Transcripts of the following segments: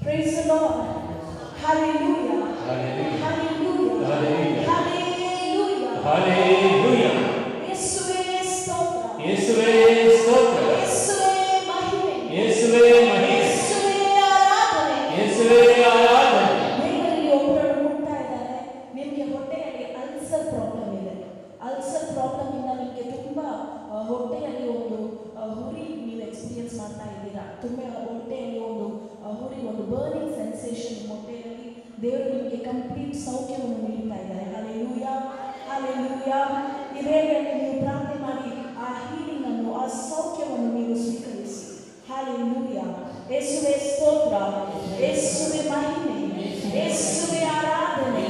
Praise the Lord. Hallelujah. Hallelujah. Hallelujah. Hallelujah. ಯೇಸುವೇ ಸ್ತೋತ್ರ. ಯೇಸುವೇ ಸ್ತೋತ್ರ. ಯೇಸುವೇ ಮಹಿಮೆ. ಯೇಸುವೇ ಮಹಿಮೆ. ಯೇಸುವೇ ಆರಾಧನೆ. ಯೇಸುವೇ ಆರಾಧನೆ. ದೇವರಲ್ಲಿ ಒಬ್ಬರು ಮುಟ್ತಾ ಇದ್ದಾರೆ. ನಿಮಗೆ ಹೊಟ್ಟೆಯಲ್ಲಿ ಅಲ್ಸರ್ ಪ್ರಾಬ್ಲಮ್ ಇದೆ. ಅಲ್ಸರ್ ಪ್ರಾಬ್ಲಮ್ ಇಂದ ನಿಮಗೆ ತುಂಬಾ ಹೊಟ್ಟೆಯಲ್ಲಿ ಒಂದು ಹುರಿ ನೀವು ಎಕ್ಸ್ಪೀರಿಯನ್ಸ್ ಮಾಡ್ತಾ ಇದ್ದೀರಾ. ತುಂಬಾ ಹೊಟ್ಟೆಯಲ್ಲಿ ಒಂದು ಹುರಿ, ಒಂದು ಬರ್ನಿಂಗ್ ಸೆನ್ಸೇಷನ್ ಹೊಟ್ಟೆಯಲ್ಲಿ. ದೇವರು ನಿಮಗೆ ಕಂಪ್ಲೀಟ್ ಸೌಖ್ಯವನ್ನು ನೀಡ್ತಾ ಇದ್ದಾರೆ. Hallelujah, hallelujah. ಇದೇ ವೇಳೆ ನೀವು ಪ್ರಾರ್ಥನೆ ಮಾಡಿ ಆ ಹೀಲಿಂಗ್ ಅನ್ನು, ಆ ಸೌಖ್ಯವನ್ನು ನೀವು ಸ್ವೀಕರಿಸಿ. ಹಲ್ಲೆಲೂಯಾ. ಯೇಸುವೇ ಸ್ತೋತ್ರ, ಯೇಸುವೇ ಮಹಿಮೆ, ಯೇಸುವೇ ಆರಾಧನೆ.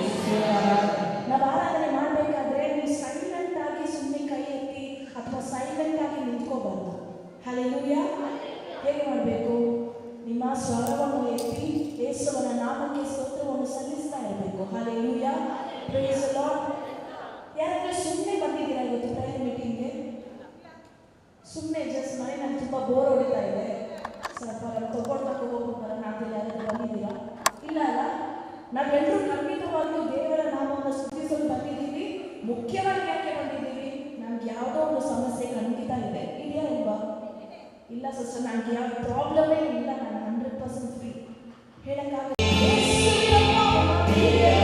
ನಾವು ಆರಾಧನೆ ಮಾಡಬೇಕಾದ್ರೆ ನೀವು ಸೈಲೆಂಟ್ ಆಗಿ ಸುಮ್ಮನೆ ಕೈ ಎತ್ತಿ ಅಥವಾ ಸೈಲೆಂಟ್ ಆಗಿ ನಿಂತ್ಕೋಬಾರ್ದು. ಹಲ್ಲೆಲೂಯಾ. ಹೇಗೆ ಮಾಡಬೇಕು? ನಿಮ್ಮ ಸ್ವರವನ್ನು ಎತ್ತಿ ಯೇಸುವನ ನಾಮಕ್ಕೆ ಸ್ತೋತ್ರವನ್ನು ಸಲ್ಲಿಸ್ತಾ ಇರಬೇಕು. ಹಲ್ಲೆಲೂಯಾ. Praise the Lord. ಯಾರಾದ್ರೂ ಸುಮ್ಮನೆ ಬಂದಿದ್ದೀರಾ ಇವತ್ತು ಪ್ರೇಯರ್ ಮೀಟಿಂಗ್ಗೆ? ಸುಮ್ಮನೆ ಜಸ್ಟ್ ಮನೆಯಲ್ಲಿ ತುಂಬ ಬೋರ್ ಹೊಡಿತಾ ಇದೆ, ಸ್ವಲ್ಪ ತಗೊಳ್ತಾ ಹೋಗ್ತಾರೆ ನಾಲ್ಕು ಯಾರಾದ್ರೂ ಬಂದಿದ್ದೀರಾ? ಇಲ್ಲ ಅಲ್ಲ. ನಾವೆಲ್ಲರೂ ಖಂಡಿತವಾಗ್ಲೂ ದೇವರ ನಾಮವನ್ನು ಸ್ತುತಿಸಲು ಬಂದಿದ್ದೀವಿ. ಮುಖ್ಯವಾಗಿ ಯಾಕೆ ಬಂದಿದ್ದೀವಿ? ನಮ್ಗೆ ಯಾವುದೋ ಒಂದು ಸಮಸ್ಯೆ ಖಂಡಿತ ಇದೆ. ಇದೆಯಾ ಇಲ್ವಾ? ಇಲ್ಲ ಸಿಸ್ಟರ್, ನನಗೆ ಯಾವ ಪ್ರಾಬ್ಲಮೇ ಇಲ್ಲ, ನಾನು 100% ಫ್ರೀ ಹೇಳಕ್ಕಾಗ. Hallelujah.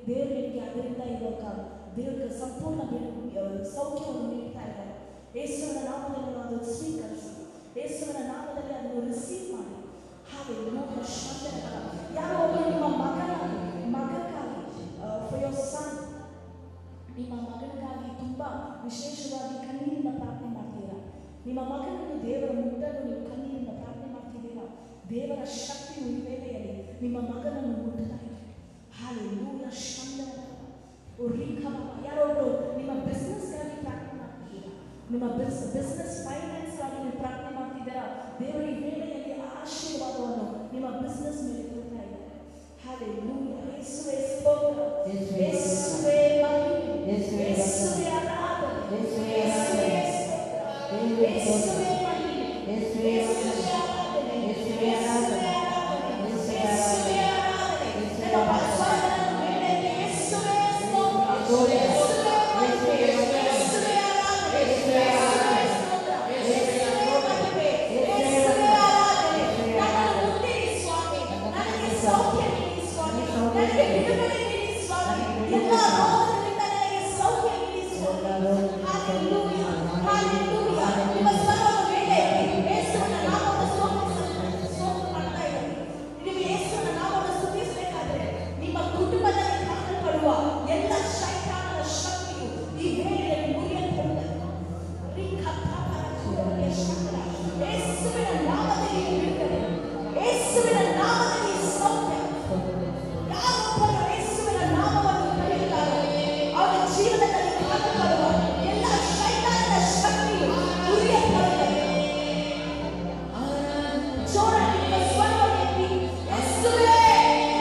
ದೇವರು ನಿಮಗೆ ಅದರಿಂದ ಇವಾಗ ದೇವರ ಸಂಪೂರ್ಣ ಸೌಖ್ಯವನ್ನು ನೀಡ್ತಾ ಇದ್ದಾರೆ. ಯೇಸುವಿನ ನಾಮದಲ್ಲಿ ನಾವು ಅದನ್ನು ಸ್ವೀಕರಿಸಿ, ಯೇಸುವಿನ ನಾಮದಲ್ಲಿ ಅದನ್ನು ರಿಸೀವ್ ಮಾಡಿ. ಹಾಗೆ ಯಾರೋ ಒಬ್ಬರು ನಿಮ್ಮ ಮಗಕ್ಕಾಗಿ ಫಾರ್ ಯೋರ್ ಸನ್, ನಿಮ್ಮ ಮಗನಿಗಾಗಿ ತುಂಬ ವಿಶೇಷವಾಗಿ ಕಣ್ಣೀರಿನ ಪ್ರಾರ್ಥನೆ ಮಾಡ್ತೀರಾ. ನಿಮ್ಮ ಮಗನನ್ನು ದೇವರ ಮುಟ್ಟಲು ನೀವು ಕಣ್ಣೀರಿನ ಪ್ರಾರ್ಥನೆ ಮಾಡ್ತಿದ್ದೀರಾ. ದೇವರ ಶಕ್ತಿಯು ಈ ವೇಳೆಯಲ್ಲಿ ನಿಮ್ಮ ಮಗನನ್ನು ಮುಟ್ಟುತ್ತಾ ಇದೆ. ಹಾಲೆಲೂಯಾ. ಯಾರೊಬ್ಬರು ನಿಮ್ಮ ಬಿಸ್ನೆಸ್ಗಾಗಿ ಪ್ರಾರ್ಥನೆ ಮಾಡ್ತಿದ್ದೀರಾ, ನಿಮ್ಮ ಬಿಸ್ನೆಸ್ ಫೈನಾನ್ಸ್ಗಾಗಿ ನೀವು ಪ್ರಾರ್ಥನೆ ಮಾಡ್ತಿದ್ದೀರಾ. ದೇವರ ಈ ವೇಳೆಯಲ್ಲಿ ಆಶೀರ್ವಾದವನ್ನು ನಿಮ್ಮ ಬಿಸ್ನೆಸ್ ಮೇಲೆ ಕೊಡ್ತಾ ಇದ್ದಾರೆ. ಹಾಲೆಲೂಯಾ. ಯೇಸುವೇ ಸ್ತೋತ್ರ, ಯೇಸುವೇ ಮಹಿಮೆ, ಯೇಸುವೇ ಆರಾಧನೆ, ಯೇಸುವೇ ಸ್ತೋತ್ರ, ಯೇಸುವೇ ಮಹಿಮೆ, ಯೇಸುವೇ ಆರಾಧನೆ, ಯೇಸುವೇ ಆರಾಧನೆ, ಯೇಸುವೇ ಆರಾಧನೆ. ನಮ್ಮ ಪಾಸ್ಟರನ ಮೇಲೆ ಯೇಸುವೇ ಸ್ತೋತ್ರ, ಯೇಸುವೇ ಮಹಿಮೆ, ಯೇಸುವೇ ಆರಾಧನೆ, ಯೇಸುವೇ ಸ್ತೋತ್ರ, ಯೇಸುವೇ ಮಹಿಮೆ, ಯೇಸುವೇ ಆರಾಧನೆ. ನನ್ನನ್ನು ಮುಟ್ಟಿರಿ ಸ್ವಾಮಿ, ನನಗೆ ಸೌಖ್ಯ ನೀಡಿ ಸ್ವಾಮಿ, ನನಗೆ ಬಿಡುಗಡೆ ನೀಡಿ ಸ್ವಾಮಿ, ಎಲ್ಲ ರೋಗಗಳಿಂದ ನನಗೆ ಸೌಖ್ಯ ನೀಡಿ ಸ್ವಾಮಿ. Hallelujah, hallelujah. ನಿಮ್ಮ ಸ್ವರವನ್ನು ಮೇಲೆ ಯೇಸುವಿನ ನಾಮವನ್ನು ಸ್ತೋತ್ರ ಮಾಡ್ತಾ ಇದ್ದೀರಿ. ನೀವು ಯೇಸುವಿನ ನಾಮವನ್ನು ಸ್ತುತಿಸಬೇಕಾದ್ರೆ ನಿಮ್ಮ ಕುಟುಂಬದಲ್ಲಿ ಕಾಣಲ್ಪಡುವ ಎಲ್ಲ ಶೈತಾನನ ಶಕ್ತಿಯು ಈ ವೇಳೆಯಲ್ಲಿ ಮುರಿಯಲ್ಪಡುತ್ತದೆ. ಯೇಸುವಿನ ನಾಮದಲ್ಲಿ ಬಿಡುಗಡೆ, ಯೇಸುವಿನ ನಾಮದಲ್ಲಿ ಸೌಖ್ಯ. ಯಾರೊಬ್ಬರು ಯೇಸುವಿನ ನಾಮವನ್ನು ಕರೆಯುತ್ತಾರೋ ಅವರ ಜೀವನದಲ್ಲಿ ಕಾಣಲ್ಪಡುವ ಎಲ್ಲ ಶೈತಾನನ ಶಕ್ತಿಯು ಮುರಿಯಲ್ಪಡುತ್ತದೆ. ಜೋರಾಗಿ ನಿಮ್ಮ ಸ್ವರವನ್ನು ಎತ್ತಿ, ಯೇಸುವೇ,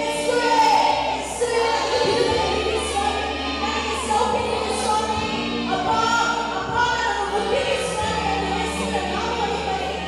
ಯೇಸುವೇ, ಯೇಸುವೇ, ನನಗೆ ಬಿಡುಗಡೆ ನೀಡಿ ಸ್ವಾಮಿ, ನನಗೆ ಸೌಖ್ಯ ನೀಡಿ ಸ್ವಾಮಿ. ಅಪ್ಪ, ಅಪ್ಪ, ನನ್ನನ್ನು ಮುಟ್ಟಿರಿ ಸ್ವಾಮಿ ಎಂದು ಯೇಸುವಿನ ನಾಮವನ್ನು ಕರೆಯಿರಿ.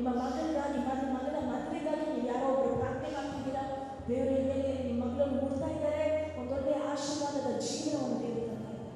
ನಿಮ್ಮ ಮಗನಿಗಾಗಿ ಮಗನ ಮದುವೆಗಾಗಿ ನೀವು ಯಾರೋ ಒಬ್ಬರು ಪ್ರಾರ್ಥನೆ ಮಾಡ್ತಿದ್ದೀರಾ. ದೇವರ ಮೇಲೆ ನಿಮ್ಮ ಮಗಳನ್ನು ಮುಟ್ತಾ ಇದ್ದಾರೆ. ಒಂದು ಒಳ್ಳೆಯ ಆಶೀರ್ವಾದದ ಜೀವನವನ್ನು ದೇವರು ತರ್ತಾ ಇದ್ದಾರೆ.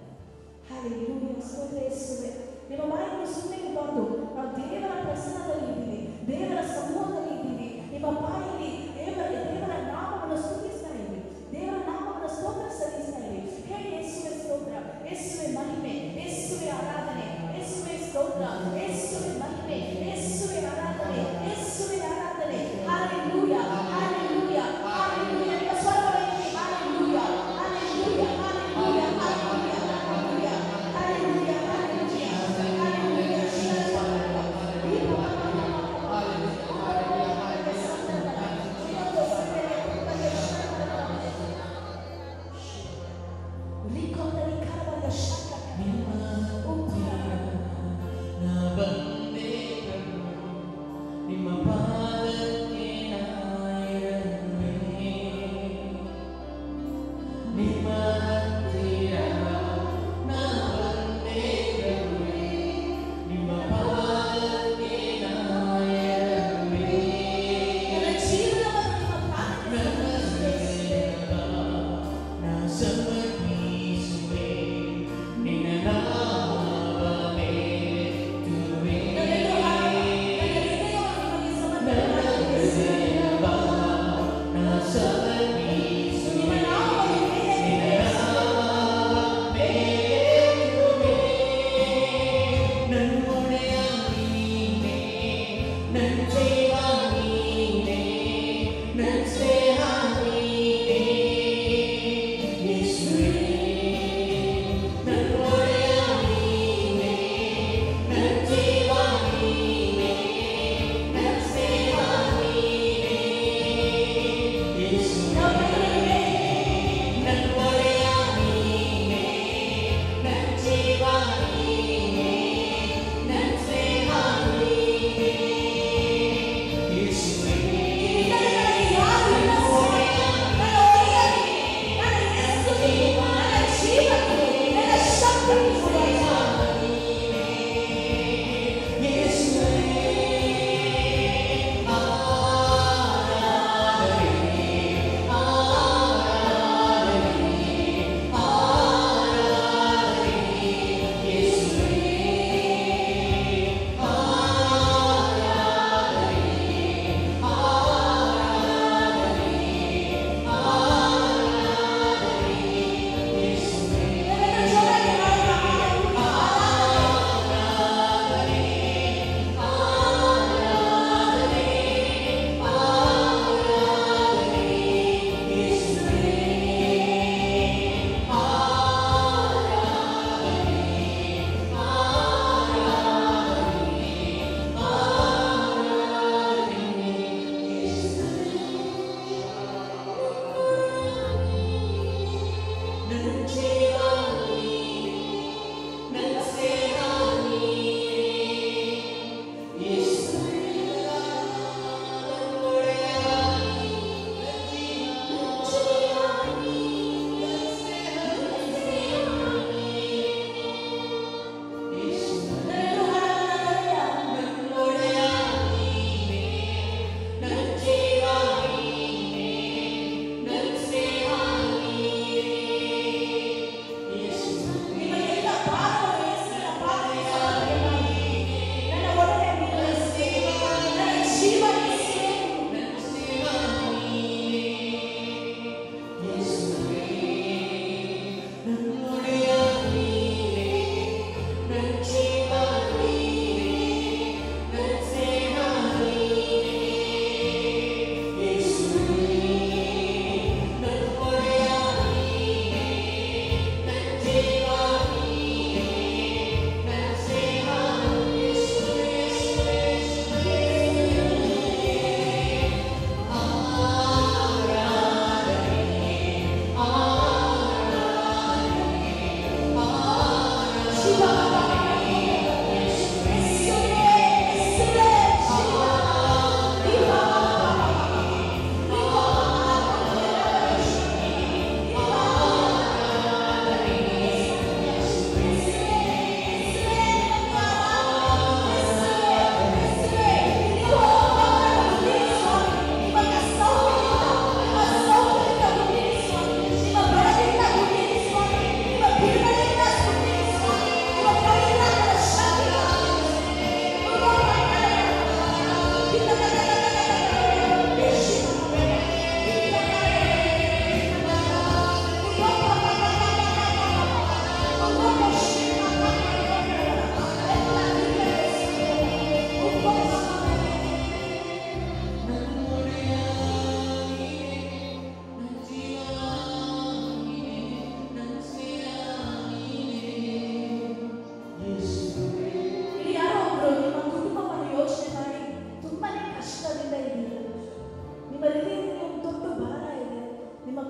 ಹಾಲೆಲೂಯಾ. ಸ್ತೋತ್ರ ಯೇಸುವೇ. ನಿಮ್ಮ ಬಾಯಿಯನ್ನು ಸುಮ್ಮನೆ ಇರಬಾರ್ದು. ನಾವು ದೇವರ ಪ್ರಸನ್ನದಲ್ಲಿ ಇದ್ದೀವಿ, ದೇವರ ಸಮೂಹದಲ್ಲಿ ಇದ್ದೀವಿ. ನಿಮ್ಮ ಬಾಯಲ್ಲಿ ದೇವರ ನಾಮವನ್ನು ಸ್ತುತಿಸ್ತಾ ಇದ್ದೀವಿ, ದೇವರ ನಾಮವನ್ನು ಸ್ತೋತ್ರ ಸಲ್ಲಿಸ್ತಾ ಇದ್ದೀವಿ. ಹೇಳಿ ಯೇಸುವೇ ಸ್ತೋತ್ರ, ಯೇಸುವೇ ಮಹಿಮೆ, ಯೇಸುವೇ ಆರಾಧನೆ, ಯೇಸುವೇ ಸ್ತೋತ್ರ, ಯೇಸುವೇ ಮಹಿಮೆ, ಯೇಸುವೇ ಆರಾಧನೆ, ಯೇಸುವೇ ಆರಾಧನೆ. Hallelujah, hallelujah, hallelujah. ನಿಮ್ಮ ಸ್ವರವನ್ನು hallelujah, hallelujah, hallelujah, hallelujah, hallelujah, hallelujah, hallelujah.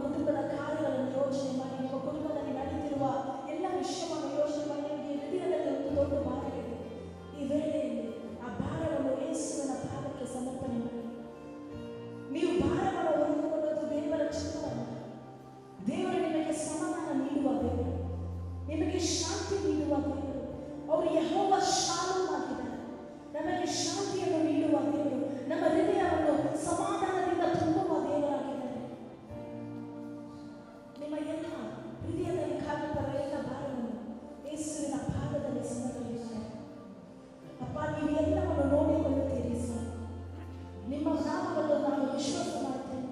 ಕುಟುಂಬದ ಕಾರ್ಯಗಳನ್ನು ಯೋಚನೆ ಮಾಡಿ ನಿಮ್ಮ ಕುಟುಂಬದಲ್ಲಿ ನಡೆದಿರುವ ಎಲ್ಲ ವಿಷಯವನ್ನು ಯೋಚನೆ ನಿಮಗೆ ಶಾಂತಿ ನೀಡುವ ದೇವರು. ಅವರು ಯೆಹೋವ ಶಾಲೋಮ್ ಆಗಿದ್ದಾರೆ. ನಮಗೆ ಶಾಂತಿಯನ್ನು ನೀಡುವ ದೇವರು, ನಮ್ಮ ಹೃದಯವನ್ನು ಸಮಾಧಾನದಿಂದ ತುಂಬುವ ದೇವರಾಗಿದ್ದಾರೆ. ನಿಮ್ಮ ಎಲ್ಲ ಹೃದಯದಲ್ಲಿ ಕಾಣುವ ಎಲ್ಲ ಭಾರವನ್ನು ಯೇಸುವಿನ ಪಾದದಲ್ಲಿ ಸಮರ್ಪಿಸುತ್ತೇವೆ. ಅಪ್ಪ, ನೀವು ಎಲ್ಲವನ್ನು ನೋಡಿಕೊಳ್ಳುತ್ತೀರಿ ಸ್ವಾಮಿ. ನಿಮ್ಮ ನಾಮವನ್ನು ನಾನು ವಿಶ್ವಾಸ ಮಾಡ್ತೇನೆ.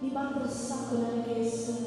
ನೀವಾದರೂ ಸಾಕು ನನಗೆ ಯೇಸುವೆ.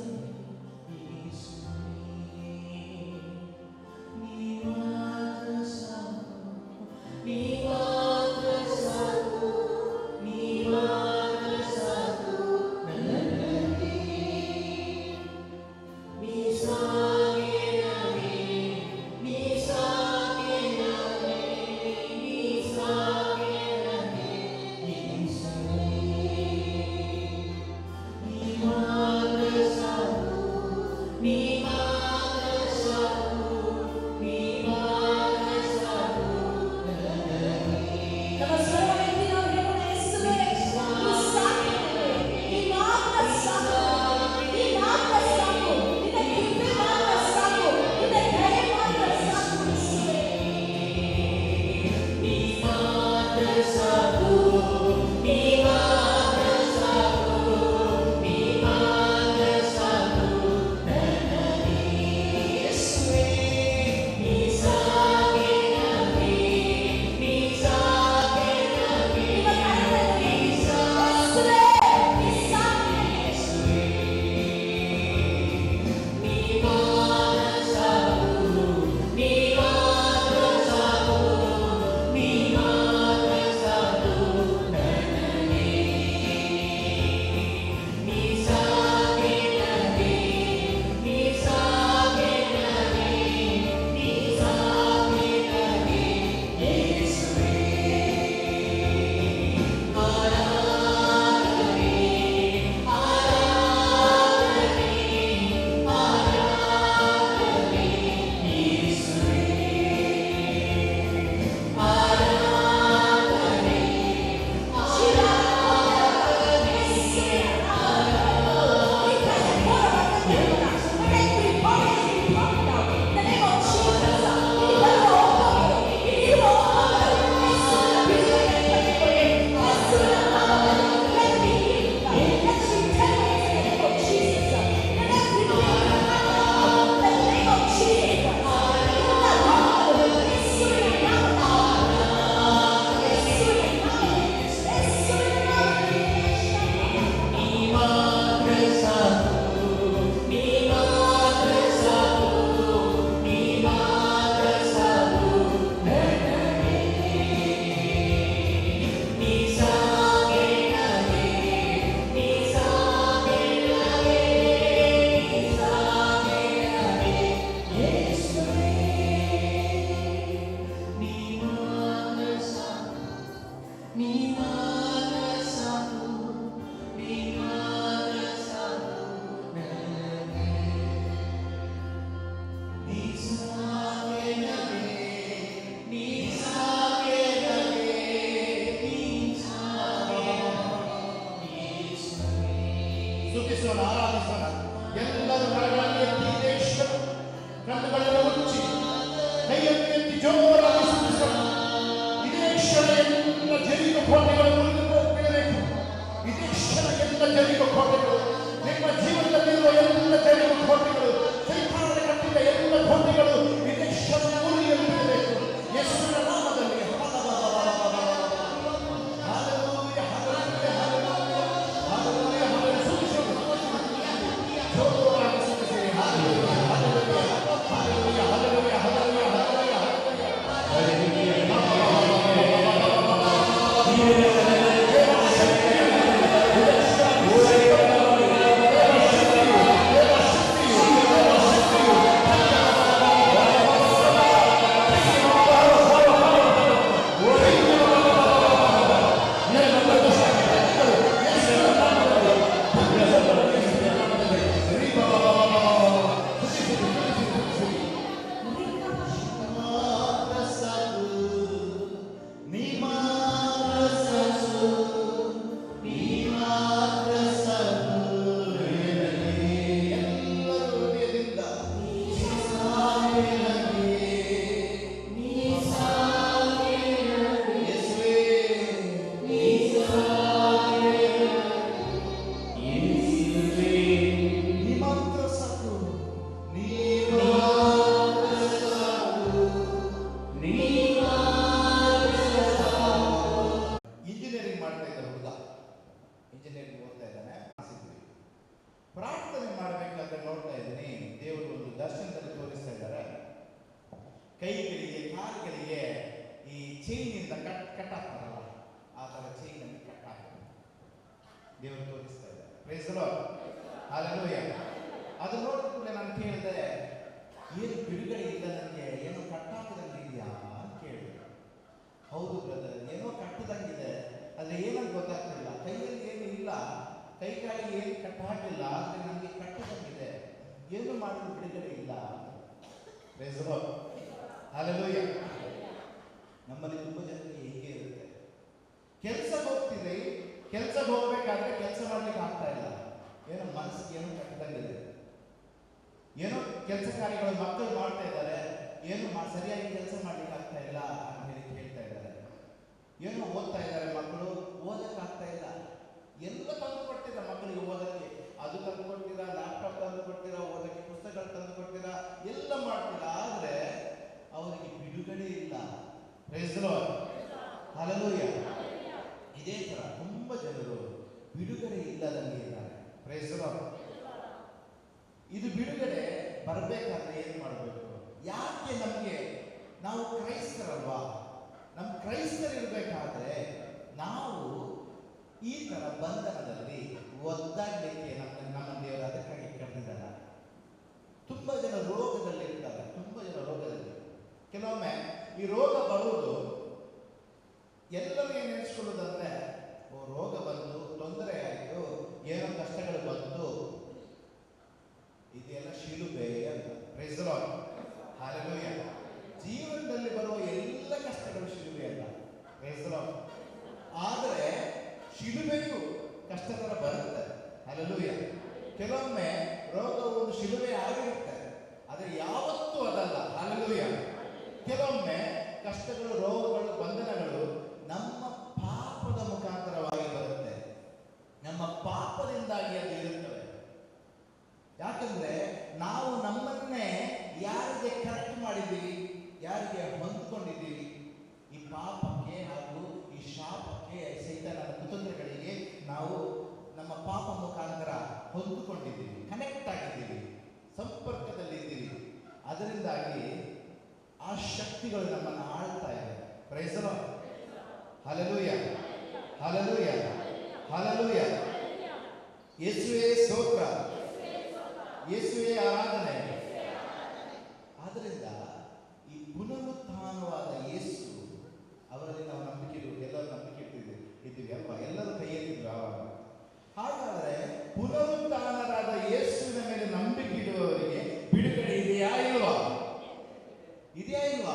ಸ್ತುತಿಸೋಣ, ಆರಾಧಿಸೋಣ. ಎಲ್ಲರೂ ಕರಗಳನ್ನು ಎತ್ತಿ ದೇಶರು ಕಣ್ಣುಗಳನ್ನು ಮುಚ್ಚಿ ಕೈಯನ್ನು ಎತ್ತಿ ಜೋರಾಗಿ ಸ್ತುತಿಸೋಣ. ಇದೇ ಕ್ಷಣ ಎಲ್ಲ ಜರಿಗ ಕೋಟೆಗಳು ಮುರಿದು ಬೀಳಬೇಕು. ಇದೇ ಕ್ಷಣ ಎಲ್ಲ ಜರಿಗ ಕೋಟೆಗಳು, ನಿಮ್ಮ ಜೀವನದಲ್ಲಿರುವ ಎಲ್ಲ ಜರಿಗ ಕೋಟೆಗಳು, ಸೈತಾನನ ಕಟ್ಟಿದ ಎಲ್ಲ ಕೋಟೆಗಳು ಇದೇ ಕ್ಷಣ ಮುರಿಯಲು ಬೀಳಬೇಕು. ಯೇಸುವಿನ ನಾಮದಲ್ಲಿ Hallelujah. ಕೈಗಳಿಗೆ ಕಾಲುಗಳಿಗೆ ಈ ಚೈನಿಂದ ಕಟ್ಟಾಗ್ತಾರಲ್ಲ, ಆ ಥರ ಚೈನಲ್ಲಿ ಕಟ್ಟಾಗ್ತದೆ. ದೇವರು ತೋರಿಸ್ತಾ ಇದ್ದಾರೆ. Praise the Lord. ಹಲ್ಲೆಲೂಯಾ. ಅದು ನೋಡಿದ ಕೂಡಲೇ ನಾನು ಕೇಳಿದೆ, ಏನು ಬಿಡುಗಡೆ ಇಲ್ಲ ನನಗೆ, ಏನೋ ಕಟ್ಟಾಕದಂಗಿದೆಯಾ ಅಂತ ಕೇಳಿದೆ. ಹೌದು ಬ್ರದರ್, ಏನೋ ಕಟ್ಟದಂಗಿದೆ, ಆದರೆ ಏನಂತ ಗೊತ್ತಾಗ್ತಿಲ್ಲ. ಕೈಯಲ್ಲಿ ಏನು ಇಲ್ಲ, ಕೈ ಕಾಲಿಗೆ ಏನು ಕಟ್ಟಾಕಿಲ್ಲ, ಆದರೆ ನನಗೆ ಕಟ್ಟದಂಗಿದೆ, ಏನು ಮಾಡಲು ಬಿಡುಗಡೆ ಇಲ್ಲ. Praise the Lord. ಹಲ್ಲೆಲೂಯಾ. ನಮ್ಮಲ್ಲಿ ತುಂಬ ಜನರಿಗೆ ಹೀಗೆ ಇರುತ್ತೆ. ಕೆಲಸಕ್ಕೆ ಹೋಗ್ತಿದ್ರಿ, ಕೆಲಸಕ್ಕೆ ಹೋಗ್ಬೇಕಾದ್ರೆ ಕೆಲಸ ಮಾಡ್ಲಿಕ್ಕೆ ಆಗ್ತಾ ಇಲ್ಲ, ಏನೋ ಮನಸ್ಸಿಗೆ ಏನೋ ಕಟ್ಟದಂಗಿದೆ. ಏನೋ ಕೆಲಸ ಕಾರ್ಯಗಳು ಮಕ್ಕಳು ಮಾಡ್ತಾ ಇದ್ದಾರೆ, ಏನು ಸರಿಯಾಗಿ ಕೆಲಸ ಮಾಡ್ಲಿಕ್ಕೆ ಆಗ್ತಾ ಇಲ್ಲ ಅಂತ ಹೇಳಿ ಹೇಳ್ತಾ ಇದ್ದಾರೆ. ಏನೋ ಓದ್ತಾ ಇದ್ದಾರೆ ಮಕ್ಕಳು, ಓದಕ್ಕಾಗ್ತಾ ಇಲ್ಲ. ಎಲ್ಲ ತಂದು ಕೊಡ್ತೀರಾ ಮಕ್ಕಳಿಗೆ ಓದಕ್ಕೆ, ಅದು ತಂದು ಕೊಡ್ತೀರಾ, ಲ್ಯಾಪ್ಟಾಪ್ ತಂದು ಕೊಡ್ತೀರಾ, ಓದಕ್ಕೆ ಪುಸ್ತಕಗಳು ತಂದು ಕೊಡ್ತೀರಾ, ಎಲ್ಲ ಮಾಡ್ತೀರಾ, ಆದ್ರೆ ಅವರಿಗೆ ಬಿಡುಗಡೆ ಇಲ್ಲ. Praise the Lord. ಹಲ್ಲೆಲೂಯಾ. ಇದೇ ತರ ತುಂಬಾ ಜನರು ಬಿಡುಗಡೆ ಇಲ್ಲದಂಗೆ ಇದ್ದಾರೆ. Praise the Lord. ಇದು ಬಿಡುಗಡೆ ಬರಬೇಕಾದ್ರೆ ಏನು ಮಾಡಬೇಕು? ಯಾಕೆ ನಮಗೆ, ನಾವು ಕ್ರೈಸ್ತರಲ್ವಾ, ನಮ್ಮ ಕ್ರೈಸ್ತರಿರ್ಬೇಕಾದ್ರೆ ನಾವು ಈ ತರ ಬಂಧನದಲ್ಲಿ ಒದ್ದಾಡಲಿಕ್ಕೆ ನಮ್ಮ ದೇವರು ಅದಕ್ಕಾಗಿ ಕರೆದಿದ್ದಾರ. ತುಂಬಾ ಜನ ರೋಗದಲ್ಲಿ ಇರ್ತಾರೆ, ತುಂಬಾ ಜನ ರೋಗದಲ್ಲಿ. ಕೆಲವೊಮ್ಮೆ ಈ ರೋಗ ಬರುವುದು ಎಲ್ಲರೂ ಏನು ನೆನೆಸ್ಕೊಳ್ಳೋದಂದ್ರೆ, ಓ ರೋಗ ಬಂದು ತೊಂದರೆ ಆಯಿತು, ಏನೋ ಕಷ್ಟಗಳು ಬಂತು, ಇದೆಲ್ಲ ಶಿಲುಬೆ ಅಂತ. Praise the Lord. ಹಲ್ಲೆಲೂಯಾ. ಜೀವನದಲ್ಲಿ ಬರುವ ಎಲ್ಲ ಕಷ್ಟಗಳು ಶಿಲುಬೆ ಅಲ್ಲ. Praise the Lord. ಆದರೆ ಶಿಲುಬೆಯು ಕಷ್ಟಕರ ಬರುತ್ತೆ. ಹಲ್ಲೆಲೂಯಾ. ಕೆಲವೊಮ್ಮೆ ರೋಗವು ಒಂದು ಶಿಲುಬೆ ಆಗಿರುತ್ತೆ, ಆದರೆ ಯಾವತ್ತೂ ಅದಲ್ಲ. ಹಲ್ಲೆಲೂಯಾ. ಕೆಲವೊಮ್ಮೆ ಕಷ್ಟಗಳು, ರೋಗಗಳು, ಬಂಧನಗಳು ನಮ್ಮ ಪಾಪದ ಮುಖಾಂತರವಾಗಿ ಬರುತ್ತೆ, ನಮ್ಮ ಪಾಪದಿಂದಾಗಿ ಅದು ಇರುತ್ತವೆ. ಯಾಕಂದ್ರೆ ನಾವು ನಮ್ಮನ್ನೇ ಯಾರಿಗೆ ಕರೆಕ್ಟ್ ಮಾಡಿದ್ದೀವಿ, ಯಾರಿಗೆ ಹೊಂದ್ಕೊಂಡಿದ್ದೀವಿ, ಈ ಪಾಪಕ್ಕೆ ಹಾಗೂ ಈ ಶಾಪಕ್ಕೆ, ಸೈತಾನನ ಕುತಂತ್ರಗಳಿಗೆ ನಾವು ನಮ್ಮ ಪಾಪ ಮುಖಾಂತರ ಹೊಂದಿಕೊಂಡಿದ್ದೀವಿ, ಕನೆಕ್ಟ್ ಆಗಿದ್ದೀವಿ, ಸಂಪರ್ಕದಲ್ಲಿದ್ದೀವಿ. ಅದರಿಂದಾಗಿ ಆ ಶಕ್ತಿಗಳು ನಮ್ಮನ್ನು ಆಳ್ತಾ ಇದೆ. Praise the Lord. Hallelujah. Hallelujah. Hallelujah. ಯೇಸುವೇ ಸ್ತೋತ್ರ, ಯೇಸುವೇ ಆರಾಧನೆ. ಆದ್ದರಿಂದ ಈ ಪುನರುತ್ಥಾನವಾದ ಯೇಸು ಅವರಲ್ಲಿ ನಾವು ನಂಬಿಕೆ ಇರುವುದು, ಎಲ್ಲರೂ ನಂಬಿಕೆ ಇದ್ದೀವಿ ಅಲ್ವಾ? ಎಲ್ಲರೂ ಕೈ ಎತ್ತಿದ್ರು ಆವಾಗ. ಹಾಗಾದರೆ ಪುನರುತ್ಥಾನರಾದ ಯೇಸುವಿನ ಮೇಲೆ ನಂಬಿಕೆ ಇಡುವವರಿಗೆ ಬಿಡುಗಡೆ ಇದೆಯಾ ಇಲ್ವಾ? ಇದೆಯಾ ಇಲ್ವಾ?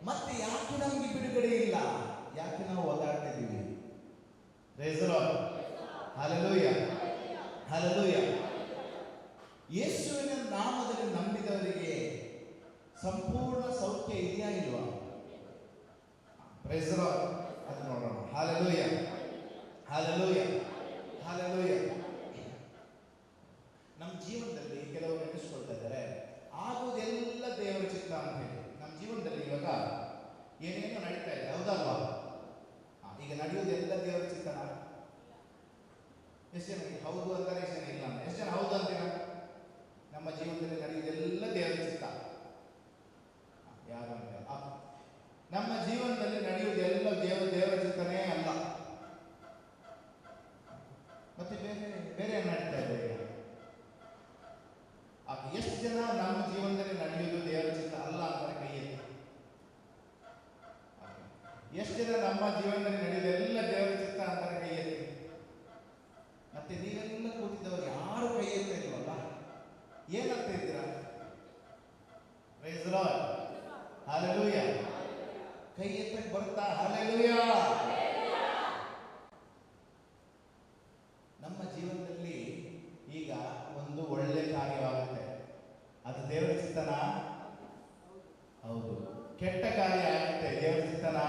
ಮತ್ತೆ ಯಾಕೆ ನಮಗೆ ಬಿಡುಗಡೆ ಇಲ್ಲ? ಯಾಕೆ ನಾವು ಒದ್ದಾಡ್ತಾ ಇದ್ದೀವಿ? Praise the Lord. Hallelujah. Hallelujah. ಯೇಸುವಿನ ನಾಮದಲ್ಲಿ ನಂಬಿದವರಿಗೆ ಸಂಪೂರ್ಣ ಸೌಖ್ಯ ಇದೆಯಾ ಇಲ್ವಾ? Praise the Lord. ಅದು ನೋಡೋಣ. ಹಲ್ಲೆಲೂಯಾ. ಹಲ್ಲೆಲೂಯಾ. ಹಲ್ಲೆಲೂಯಾ. ನಮ್ಮ ಜೀವನದಲ್ಲಿ ಕೆಲವರು ನೆನೆಸ್ಕೊಳ್ತಾ ಇದ್ದಾರೆ, ಆಗುವುದೆಲ್ಲ ದೇವರ ಚಿತ್ತ ಅಂತ ಹೇಳಿ. ನಮ್ಮ ಜೀವನದಲ್ಲಿ ಇವಾಗ ಏನೇನೋ ನಡೀತಾ ಇದೆ, ಹೌದಲ್ವಾ? ಈಗ ನಡೆಯುವುದೆಲ್ಲ ದೇವರ ಚಿತ್ತನ? ಎಷ್ಟು ಜನ ಹೌದು ಅಂತಾರೆ, ಎಷ್ಟು ಜನ ಇಲ್ಲ ಅಂತ? ಎಷ್ಟು ಜನ ಹೌದು ಅಂತೀರ? ನಮ್ಮ ಜೀವನದಲ್ಲಿ ನಡೆಯುವುದೆಲ್ಲ ದೇವರ ಚಿತ್ತ. ಯಾರು ಅಂತ? ನಮ್ಮ ಜೀವನದಲ್ಲಿ ನಡೆಯುವುದೆಲ್ಲ ದೇವರ ಚಿತ್ತನೇ ಅಲ್ಲ. ಮತ್ತೆ ಬೇರೆ ಏನು ನಡೀತಾ ಇದೆ? ಎಷ್ಟು ಜನ ನಮ್ಮ ಜೀವನದಲ್ಲಿ ನಡೆಯುವುದು ದೇವರ ಚಿತ್ತ ಅಲ್ಲ ಅಂತಾರೆ? ಕೈ ಎತ್ತಿ. ಎಷ್ಟು ಜನ ನಮ್ಮ ಜೀವನದಲ್ಲಿ ನಡೆಯುವುದೆಲ್ಲ ದೇವರ ಚಿತ್ತ ಅಂತಾರೆ? ಕೈ ಎತ್ತಿ. ಮತ್ತೆ ನೀವೆಲ್ಲ ಕೂತಿದ್ದವರು ಯಾರು ಕೈ ಎತ್ತ ಇಲ್ವಲ್ಲ? ಏನಂತ ಇದ್ದೀರಾ? Praise the Lord. ಹಲ್ಲೆಲೂಯಾ. ಕೈ ಎತ್ತಕ್ಕೆ ಬರ್ತಾ? ಹಲ್ಲೆಲೂಯಾ. ನಮ್ಮ ಜೀವನದಲ್ಲಿ ಈಗ ಒಂದು ಒಳ್ಳೆ ಕಾರ್ಯವಾಗುತ್ತೆ, ಅದು ದೇವರ ಚಿತ್ತನ? ಹೌದು. ಕೆಟ್ಟ ಕಾರ್ಯ ಆಗುತ್ತೆ, ದೇವರ ಚಿತ್ತನ?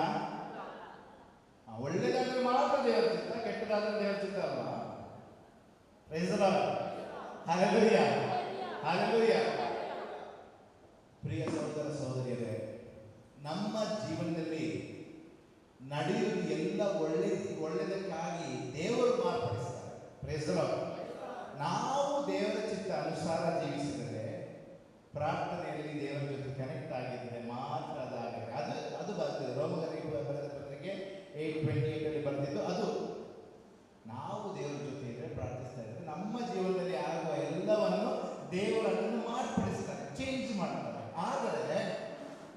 ಒಳ್ಳೆದಾದ್ರೆ ಮಾತ್ರ ದೇವರ ಚಿತ್ತ, ಕೆಟ್ಟದಾದ್ರೆ ದೇವರ ಚಿತ್ತ ಅಲ್ವಾ? Praise the Lord. Hallelujah. Hallelujah. ಪ್ರಿಯ ಸಹೋದರ ಸಹೋದರಿಯರೇ, ನಮ್ಮ ಜೀವನದಲ್ಲಿ ನಡೆಯುವುದು ಎಲ್ಲ ಒಳ್ಳೆಯದಕ್ಕಾಗಿ ದೇವರು ಮಾರ್ಪಡಿಸ್ತಾರೆ. Price the lord. ನಾವು ದೇವರ ಚಿತ್ತ ಅನುಸಾರ ಜೀವಿಸಿದರೆ ಪ್ರಾರ್ಥನೆಯಲ್ಲಿ ದೇವರ ಜೊತೆ ಕನೆಕ್ಟ್ ಆಗಿದ್ರೆ ಮಾತ್ರ ಅದಾಗುತ್ತೆ. ಅದು ಬರ್ತದೆ. ರೋಮರಿಗೆ ಬರೆದ ಪತ್ರಿಕೆ 8:28 ಬರ್ತಿದ್ದು ಅದು. ನಾವು ದೇವರ ಜೊತೆ ಇದ್ರೆ ಪ್ರಾರ್ಥಿಸ್ತಾ ಇದ್ರೆ ನಮ್ಮ ಜೀವನದಲ್ಲಿ ಆಗುವ ಎಲ್ಲವನ್ನು ದೇವರನ್ನು ಮಾರ್ಪಡಿಸ್ತಾರೆ, ಚೇಂಜ್ ಮಾಡ್ತಾರೆ. ಆದರೆ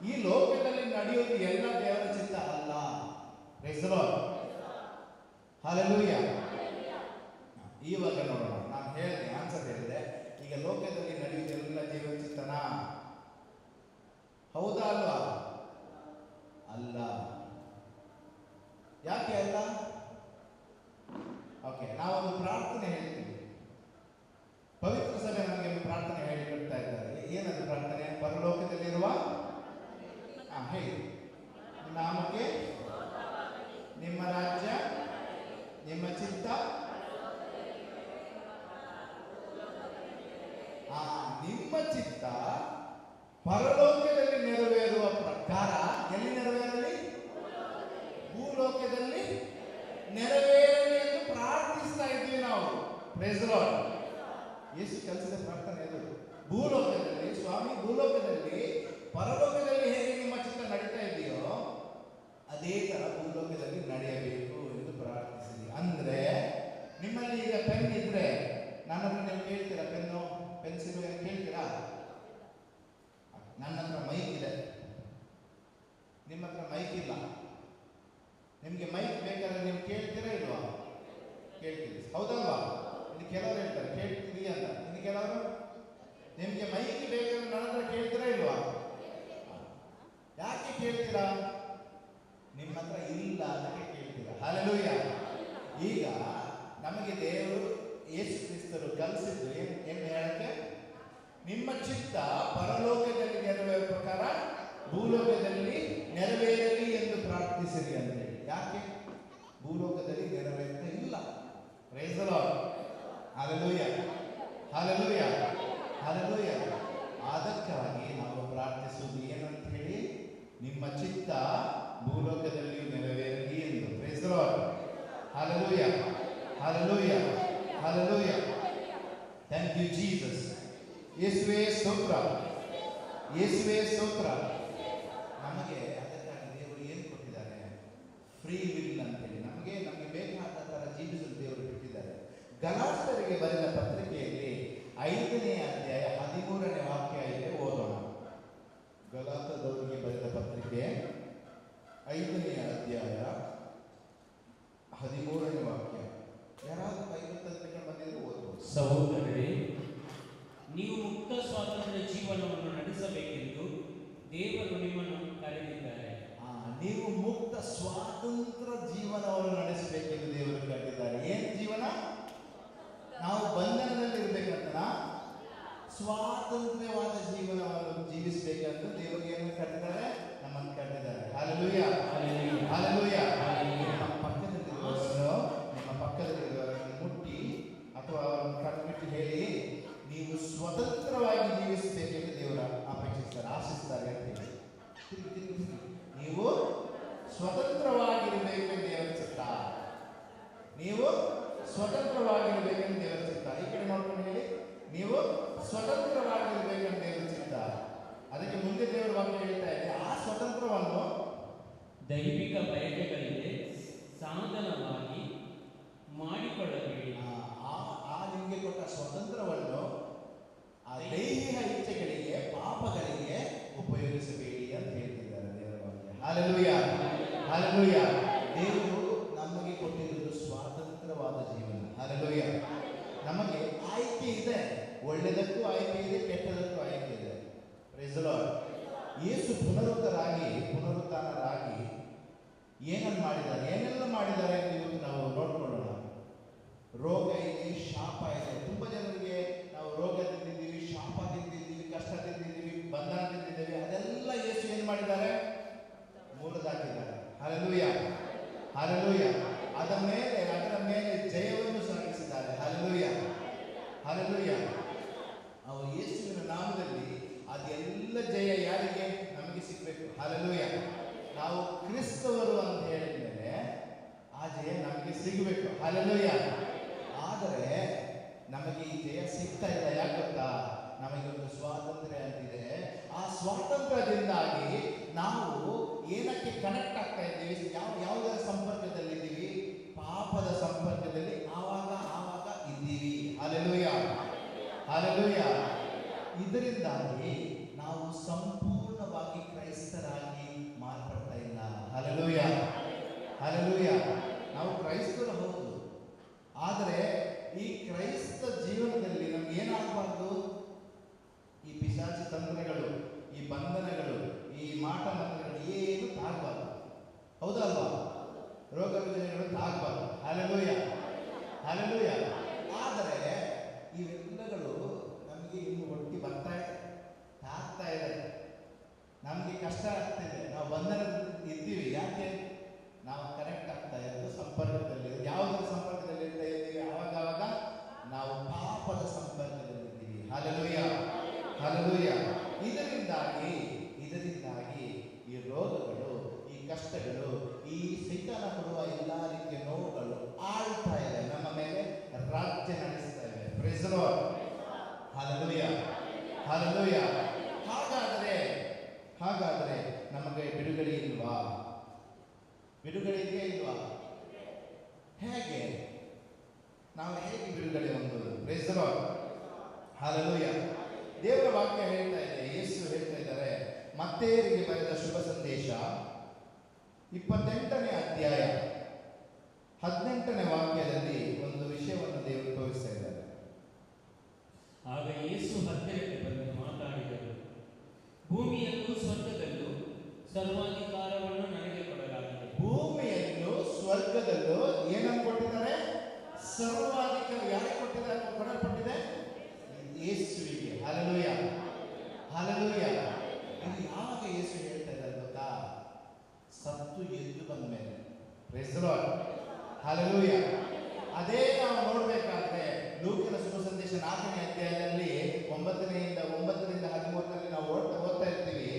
ಈ ಲೋಕದಲ್ಲಿ ನಡೆಯೋದು ಎಲ್ಲ ದೇವರ ಚಿತ್ತ ಅಲ್ಲ. Praise the Lord. ಹಲ್ಲೆಲೂಯಾ. ಇವಾಗ ನೋಡೋಣ. ನಾನು ಹೇಳಿದೆ, ಆನ್ಸರ್ ಹೇಳಿದೆ. ಈಗ ಲೋಕದಲ್ಲಿ ನಡೆಯುವುದು ಎಲ್ಲ ದೇವರ ಚಿತ್ತನಾ? ಹೌದಾ ಅಲ್ವಾ? ಅಲ್ಲ. ಯಾಕೆ ಅಲ್ಲ? ಓಕೆ, ನಾವೊಂದು ಪ್ರಾರ್ಥನೆ ಹೇಳ್ತೀವಿ. ಪವಿತ್ರ ಸಭೆ ನಮಗೆ ಒಂದು ಪ್ರಾರ್ಥನೆ ಹೇಳಿಕೊಡ್ತಾ ಇದ್ದಾರೆ. ಏನದು ಪ್ರಾರ್ಥನೆ? ಪರಲೋಕದಲ್ಲಿರುವ ಹೇಳಿ, ನಾಮಕ್ಕೆ ನಿಮ್ಮ ರಾಜ್ಯ, ನಿಮ್ಮ ಚಿತ್ತ. ನಿಮ್ಮ ಚಿತ್ತ ಪರಲೋಕದಲ್ಲಿ ನೆರವೇರುವ ಪ್ರಕಾರ ಎಲ್ಲಿ ನೆರವೇರಲಿ? ಭೂಲೋಕದಲ್ಲಿ ನೆರವೇರಲಿ ಎಂದು ಪ್ರಾರ್ಥಿಸ್ತಾ ಇದ್ವಿ ನಾವು. Price the Lord. ಯೇಸು ಕಲಿಸಿದ ಪ್ರಾರ್ಥನೆ ಅದು. ಭೂಲೋಕದಲ್ಲಿ, ಸ್ವಾಮಿ, ಭೂಲೋಕದಲ್ಲಿ ಪರಲೋಕದಲ್ಲಿ ಹೇಗೆ ನಿಮ್ಮ ಚಿತ್ತ ನಡೀತಾ ಇದೆಯೋ ಅದೇ ತರ ಭೂಲೋಕದಲ್ಲಿ ನಡೆಯಬೇಕು ಎಂದು ಪ್ರಾರ್ಥಿಸಿದ್ವಿ. ಅಂದ್ರೆ ನಿಮ್ಮಲ್ಲಿ ಈಗ ಪೆನ್ ಇದ್ರೆ ನನ್ನ ಹತ್ರ ನೀವು ಕೇಳ್ತೀರಾ? ಪೆನ್ನು, ಪೆನ್ಸಿಲ್ ಏನು ಕೇಳ್ತೀರಾ? ನನ್ನ ಹತ್ರ ಮೈಕ್ ಇದೆ, ನಿಮ್ಮ ಹತ್ರ ಮೈಕ್ ಇಲ್ಲ. ನಿಮ್ಗೆ ಮೈಕ್ ಬೇಕಾದ್ರೆ ನೀವು ಕೇಳ್ತೀರಾ ಇಲ್ವಾ? ಕೇಳ್ತೀರಿ, ಹೌದಲ್ವಾ? ಇನ್ನು ಕೆಲವರು ಹೇಳ್ತಾರೆ ಕೇಳ್ತೀರಿ ಅಂತ. ಇನ್ನು ಕೆಲವರು ನಿಮ್ಗೆ ಮೈಕ್ ಬೇಕಾದ್ರೆ ನನ್ನ ಹತ್ರ ಕೇಳ್ತೀರಾ ಇಲ್ವಾ? ಯಾಕೆ ಕೇಳ್ತೀರಾ? ನಿಮ್ಮ ಹತ್ರ ಇಲ್ಲ ಅದಕ್ಕೆ ಕೇಳ್ತೀರಾ. ಹಲ್ಲೆಲೂಯಾ. ಈಗ ನಮಗೆ ದೇವರು ಯೇಸು ಕ್ರಿಸ್ತರು ಕಲಿಸಿದ್ದು ಏನು ಹೇಳಕ್ಕೆ? ನಿಮ್ಮ ಚಿತ್ತ ಪರಲೋಕದಲ್ಲಿ ನೆರವೇರುವ ಪ್ರಕಾರ ಭೂಲೋಕದಲ್ಲಿ ನೆರವೇರಲಿ ಎಂದು ಪ್ರಾರ್ಥಿಸಿರಿ ಅಂತೇಳಿ. ಯಾಕೆ? ಭೂಲೋಕದಲ್ಲಿ ನೆರವೇರ್ತಾ ಇಲ್ಲ. Praise the Lord. Hallelujah, hallelujah, hallelujah. ಅದಕ್ಕಾಗಿ ನಾವು ಪ್ರಾರ್ಥಿಸುವುದು ಏನಂತ ಹೇಳಿ? ನಿಮ್ಮ ಚಿತ್ತ ಭೂಲೋಕದಲ್ಲಿ ನೆರವೇರಲಿ ಎಂದು. Praise the Lord. Hallelujah, hallelujah, hallelujah. Thank you Jesus. ಯೇಸುವೇ ಸ್ತೋತ್ರ, ಯೇಸುವೇ ಸ್ತೋತ್ರ. ನಮಗೆ ಅದಕ್ಕಾಗಿ ದೇವರು ಏನು ಕೊಟ್ಟಿದ್ದಾರೆ? ಫ್ರೀ ವಿಲ್ ಅಂತೇಳಿ ನಮಗೆ ಬೇಕಾದ ತರ ಜೀವಿಸಲು ದೇವರು ಬಿಟ್ಟಿದ್ದಾರೆ. ಗಲಾತ್ಯರಿಗೆ ಬರೆದ ಪತ್ರಿಕೆಯಲ್ಲಿ 5ನೇ ಅಧ್ಯಾಯ 13ನೇ ವಾಕ್ಯ ಇದೆ, ಓದೋಣ. ಗಲಾತ್ಯದವರಿಗೆ ಬರೆದ ಪತ್ರಿಕೆ 5ನೇ ಅಧ್ಯಾಯ 13ನೇ ವಾಕ್ಯ. ಯಾರಾದ್ರೂ 50 ಬಂದಿದ್ರು ಓದ್ಬೋದು. ಸಹೋದರರೇ, ನೀವು ಮುಕ್ತ ಸ್ವಾತಂತ್ರ್ಯ ಜೀವನವನ್ನು ನಡೆಸಬೇಕೆಂದು ದೇವರು ನಿಮ್ಮನ್ನು ಕರೆದಿದ್ದಾರೆ. ನೀವು ಮುಕ್ತ ಸ್ವಾತಂತ್ರ್ಯ ಜೀವನವನ್ನು ನಡೆಸಬೇಕೆಂದು ದೇವರು ಕರೆದಿದ್ದಾರೆ. ಏನು ಜೀವನ? ನಾವು ಬಂಧನದಲ್ಲಿ ಇರಬೇಕಂತ, ಸ್ವಾತಂತ್ರ್ಯವಾದ ಜೀವನವನ್ನು ಜೀವಿಸಬೇಕಂತ ದೇವರು ಏನು ಕರೆದಿದ್ದಾರೆ? ನಮ್ಮನ್ನು ಕರೆದಿದ್ದಾರೆ. Hallelujah, hallelujah. ನಿಮ್ಮ ಪಕ್ಕದಲ್ಲಿರುವವರನ್ನು ಮುಟ್ಟಿ ಅಥವಾ ಅವರನ್ನು ಕಣ್ಬಿಟ್ಟು ಹೇಳಿ, ನೀವು ಸ್ವತಂತ್ರವಾಗಿ ಜೀವಿಸಬೇಕೆಂದು ದೇವರ ಅಪೇಕ್ಷಿಸ್ತಾರೆ, ಆಶಿಸ್ತಾರೆ ಅಂತ ಹೇಳಿ. ನೀವು ಸ್ವತಂತ್ರವಾಗಿರಬೇಕೆಂದು ದೇವರ ಚಿತ್ತ. ನೀವು ಸ್ವತಂತ್ರವಾಗಿರಬೇಕೆಂದು ದೇವರ ಚಿತ್ತ. ಈ ಕಡೆ ನೋಡ್ಕೊಂಡು ಹೇಳಿ, ನೀವು ಸ್ವತಂತ್ರವಾಗಿರಬೇಕೆಂದು ದೇವರ ಚಿತ್ತ. ಅದಕ್ಕೆ ಮುಂದೆ ದೇವರ ವಾಕ್ಯ ಹೇಳ್ತಾ ಇದೆ, ಆ ಸ್ವತಂತ್ರವನ್ನು ದೈವಿಕ ಬಯಕೆಗಳಿಗೆ ಸಾಧನವಾಗಿ ಮಾಡಿಕೊಳ್ಳಬೇಡಿ. ನಿಮಗೆ ಕೊಟ್ಟ ಸ್ವತಂತ್ರವನ್ನು ಆ ದೈಹಿಕ ಇಚ್ಛೆಗಳಿಗೆ, ಪಾಪಗಳಿಗೆ ಉಪಯೋಗಿಸಬೇಡಿ ಅಂತ ಹೇಳ್ತಿದ್ದಾರೆ ದೇವರ ವಾಕ್ಯ. Hallelujah, hallelujah. ದೇವರು ನಮಗೆ ಕೊಟ್ಟಿರುವುದು ಸ್ವಾತಂತ್ರ್ಯವಾದ ಜೀವನ. ಹಲ್ಲೆಲೂಯಾ. ನಮಗೆ ಆಯ್ಕೆ ಇದೆ, ಒಳ್ಳೆಯದಕ್ಕೂ ಆಯ್ಕೆ ಇದೆ, ಕೆಟ್ಟದಕ್ಕೂ ಆಯ್ಕೆ ಇದೆ. Praise the Lord. ಯೇಸು ಪುನರುತ್ಥಾನರಾಗಿ ಏನನ್ನು ಮಾಡಿದ್ದಾರೆ, ಏನೆಲ್ಲ ಮಾಡಿದ್ದಾರೆ ಅಂತ ಇವತ್ತು ನಾವು ನೋಡ್ಕೊಳ್ಳೋಣ. ರೋಗ ಇದೆ, ಶಾಪ ಇದೆ. ತುಂಬಾ ಜನರಿಗೆ ನಾವು ರೋಗ ತಿಂದಿದ್ದೀವಿ, ಶಾಪ ತಿಂದಿದ್ದೀವಿ, ಕಷ್ಟ ತಿಂದಿದ್ದೀವಿ, ಬಂಧನ ತಿಂದಿದ್ದೀವಿ. ಅದೆಲ್ಲ ಯೇಸು ಏನು ಮಾಡಿದ್ದಾರೆ? ಮುರಿದಾಕಿದ್ದಾರೆ. Hallelujah, hallelujah. ಅದರ ಮೇಲೆ ಜಯವನ್ನು ಸಾಗಿಸಿದ್ದಾರೆ. Hallelujah, hallelujah. ಅವರು ಯೇಸುವಿನ ನಾಮದಲ್ಲಿ ಅದೆಲ್ಲ ಜಯ ಯಾರಿಗೆ? ನಮಗೆ ಸಿಗಬೇಕು. ಹಲ್ಲೆಲೂಯಾ. ನಾವು ಕ್ರಿಸ್ತವರು ಅಂತ ಹೇಳಿದ ಮೇಲೆ ಆ ಜಯ ನಮಗೆ ಸಿಗಬೇಕು. ಹಲ್ಲೆಲೂಯಾ. ಆದರೆ ನಮಗೆ ನಮಗೊಂದು ಸ್ವಾತಂತ್ರ್ಯ ಅಂತಿದೆ. ಆ ಸ್ವಾತಂತ್ರ್ಯದಿಂದಾಗಿ ನಾವು ಏನಕ್ಕೆ ಕನೆಕ್ಟ್ ಆಗ್ತಾ ಇದ್ದೀವಿ, ಯಾವುದರ ಸಂಪರ್ಕದಲ್ಲಿದ್ದೀವಿ? ಪಾಪದ ಸಂಪರ್ಕದಲ್ಲಿ ಆವಾಗ ಇದ್ದೀವಿ. Hallelujah, hallelujah. ಇದರಿಂದಾಗಿ ನಾವು ಸಂಪೂರ್ಣವಾಗಿ ಕ್ರೈಸ್ತರಾಗಿ ಮಾರ್ಪಡ್ತಾ ಇಲ್ಲ. Hallelujah, hallelujah. ನಾವು ಕ್ರೈಸ್ತರು ಹೌದು, ಆದರೆ ಈ ಕ್ರೈಸ್ತ ಜೀವನದಲ್ಲಿ ನಮ್ಗೆ ಏನಾಗಬಾರ್ದು? ಈ ಪಿಶಾಚಿ ತಂತ್ರಗಳು, ಈ ಬಂಧನಗಳು, ಈ ಮಾಟ ಮಂತ್ರಗಳು ಏನು ತಾಗಬಾರ್ದು. ಹೌದಲ್ವಾ? ರೋಗ ರುಜಿನಗಳು ತಾಗಬಾರ್ದು. Hallelujah, hallelujah. ಆದರೆ ಇವೆಲ್ಲಗಳು ನಮಗೆ ಇನ್ನು ಒಟ್ಟಿ ಬರ್ತಾ ಇದೆ, ತಾಗ್ತಾ ಇದೆ, ನಮಗೆ ಕಷ್ಟ ಆಗ್ತಿದೆ. ನಾವು ಬಂಧನ ಇದ್ದೀವಿ. ಯಾಕೆ? ನಾವು ಕನೆಕ್ಟ್ ಆಗ್ತಾ ಇರೋದು ಸಂಪರ್ಕದಲ್ಲಿ. ಯಾವುದರ ಸಂಪರ್ಕದಲ್ಲಿ ಇರ್ತಾ ಇದ್ದೀವಿ? ಆವಾಗ ನಾವು ಪಾಪದ ಸಂಪರ್ಕದಲ್ಲಿದ್ದೀವಿ. Hallelujah, hallelujah. ಇದರಿಂದಾಗಿ ಈ ರೋಗಗಳು, ಈ ಕಷ್ಟಗಳು, ಈ ಸೈತಾನ ಕೊಡುವ ಎಲ್ಲ ರೀತಿಯ ನೋವುಗಳು ಆಳ್ತಾ ಇದೆ, ನಮ್ಮ ಮೇಲೆ ರಾಜ್ಯ ನಡೆಸ್ತಾ ಇವೆ. Praise the Lord. Hallelujah, hallelujah. ಹಾಗಾದರೆ ನಮಗೆ ಬಿಡುಗಡೆ ಇಲ್ವಾ? ಬಿಡುಗಡೆ ಇದೆಯೇ ಇಲ್ವಾ? ಹೇಗೆ? ನಾವು ಹೇಗೆ ಬಿಡುಗಡೆ ಹೊಂದೋದು? Praise the Lord. ಹಲ್ಲೆಲೂಯ. ದೇವರ ವಾಕ್ಯ ಹೇಳ್ತಾ ಇದೆ, ಯೇಸು ಹೇಳ್ತಾ ಇದ್ದಾರೆ, ಮತ್ತೇಯರಿಗೆ ಬರೆದ ಶುಭ ಸಂದೇಶ 28ನೇ ಅಧ್ಯಾಯ 18ನೇ ವಾಕ್ಯದಲ್ಲಿ ಒಂದು ವಿಷಯವನ್ನು ದೇವರು ತೋರಿಸ್ತಾ ಇದ್ದಾರೆ. ಆಗ ಯೇಸು ಹತ್ತಿರಕ್ಕೆ ಬಂದು ಮಾತಾಡಿದರು, ಭೂಮಿಯಲ್ಲೂ ಸ್ವರ್ಗದಲ್ಲೂ ಸರ್ವಾಧಿಕಾರವನ್ನು ನನಗೆ ಕೊಡಲಾಗಿದೆ. ಭೂಮಿಯಲ್ಲೂ ಸ್ವರ್ಗದಲ್ಲೂ ಏನನ್ನು ಕೊಟ್ಟಿದ್ದಾರೆ? ಸರ್ವಾಧಿಕಾರ ಯಾರಿಗೆ ಕೊಟ್ಟಿದ್ದಾರೆ? ಕೊಡಲ್ಪಟ್ಟಿದೆ ಯೇಸುವಿಗೆ. Hallelujah, hallelujah. ಇದು ಯಾವಾಗ ಯೇಸು ಹೇಳ್ತಾ ಇದ್ದಾರೆ ಗೊತ್ತಾ? ಸತ್ತು ಎದ್ದು ಬಂದ ಮೇಲೆ. Praise the Lord, hallelujah. ಅದೇ ನಾವು ನೋಡ್ಬೇಕಾದ್ರೆ ಲೂಕನ ಶುಭ ಸಂದೇಶ 4ನೇ ಅಧ್ಯಾಯದಲ್ಲಿ 9ರಿಂದ 13ರಲ್ಲಿ ನಾವು ಓದ್ತಾ ಇರ್ತೀವಿ.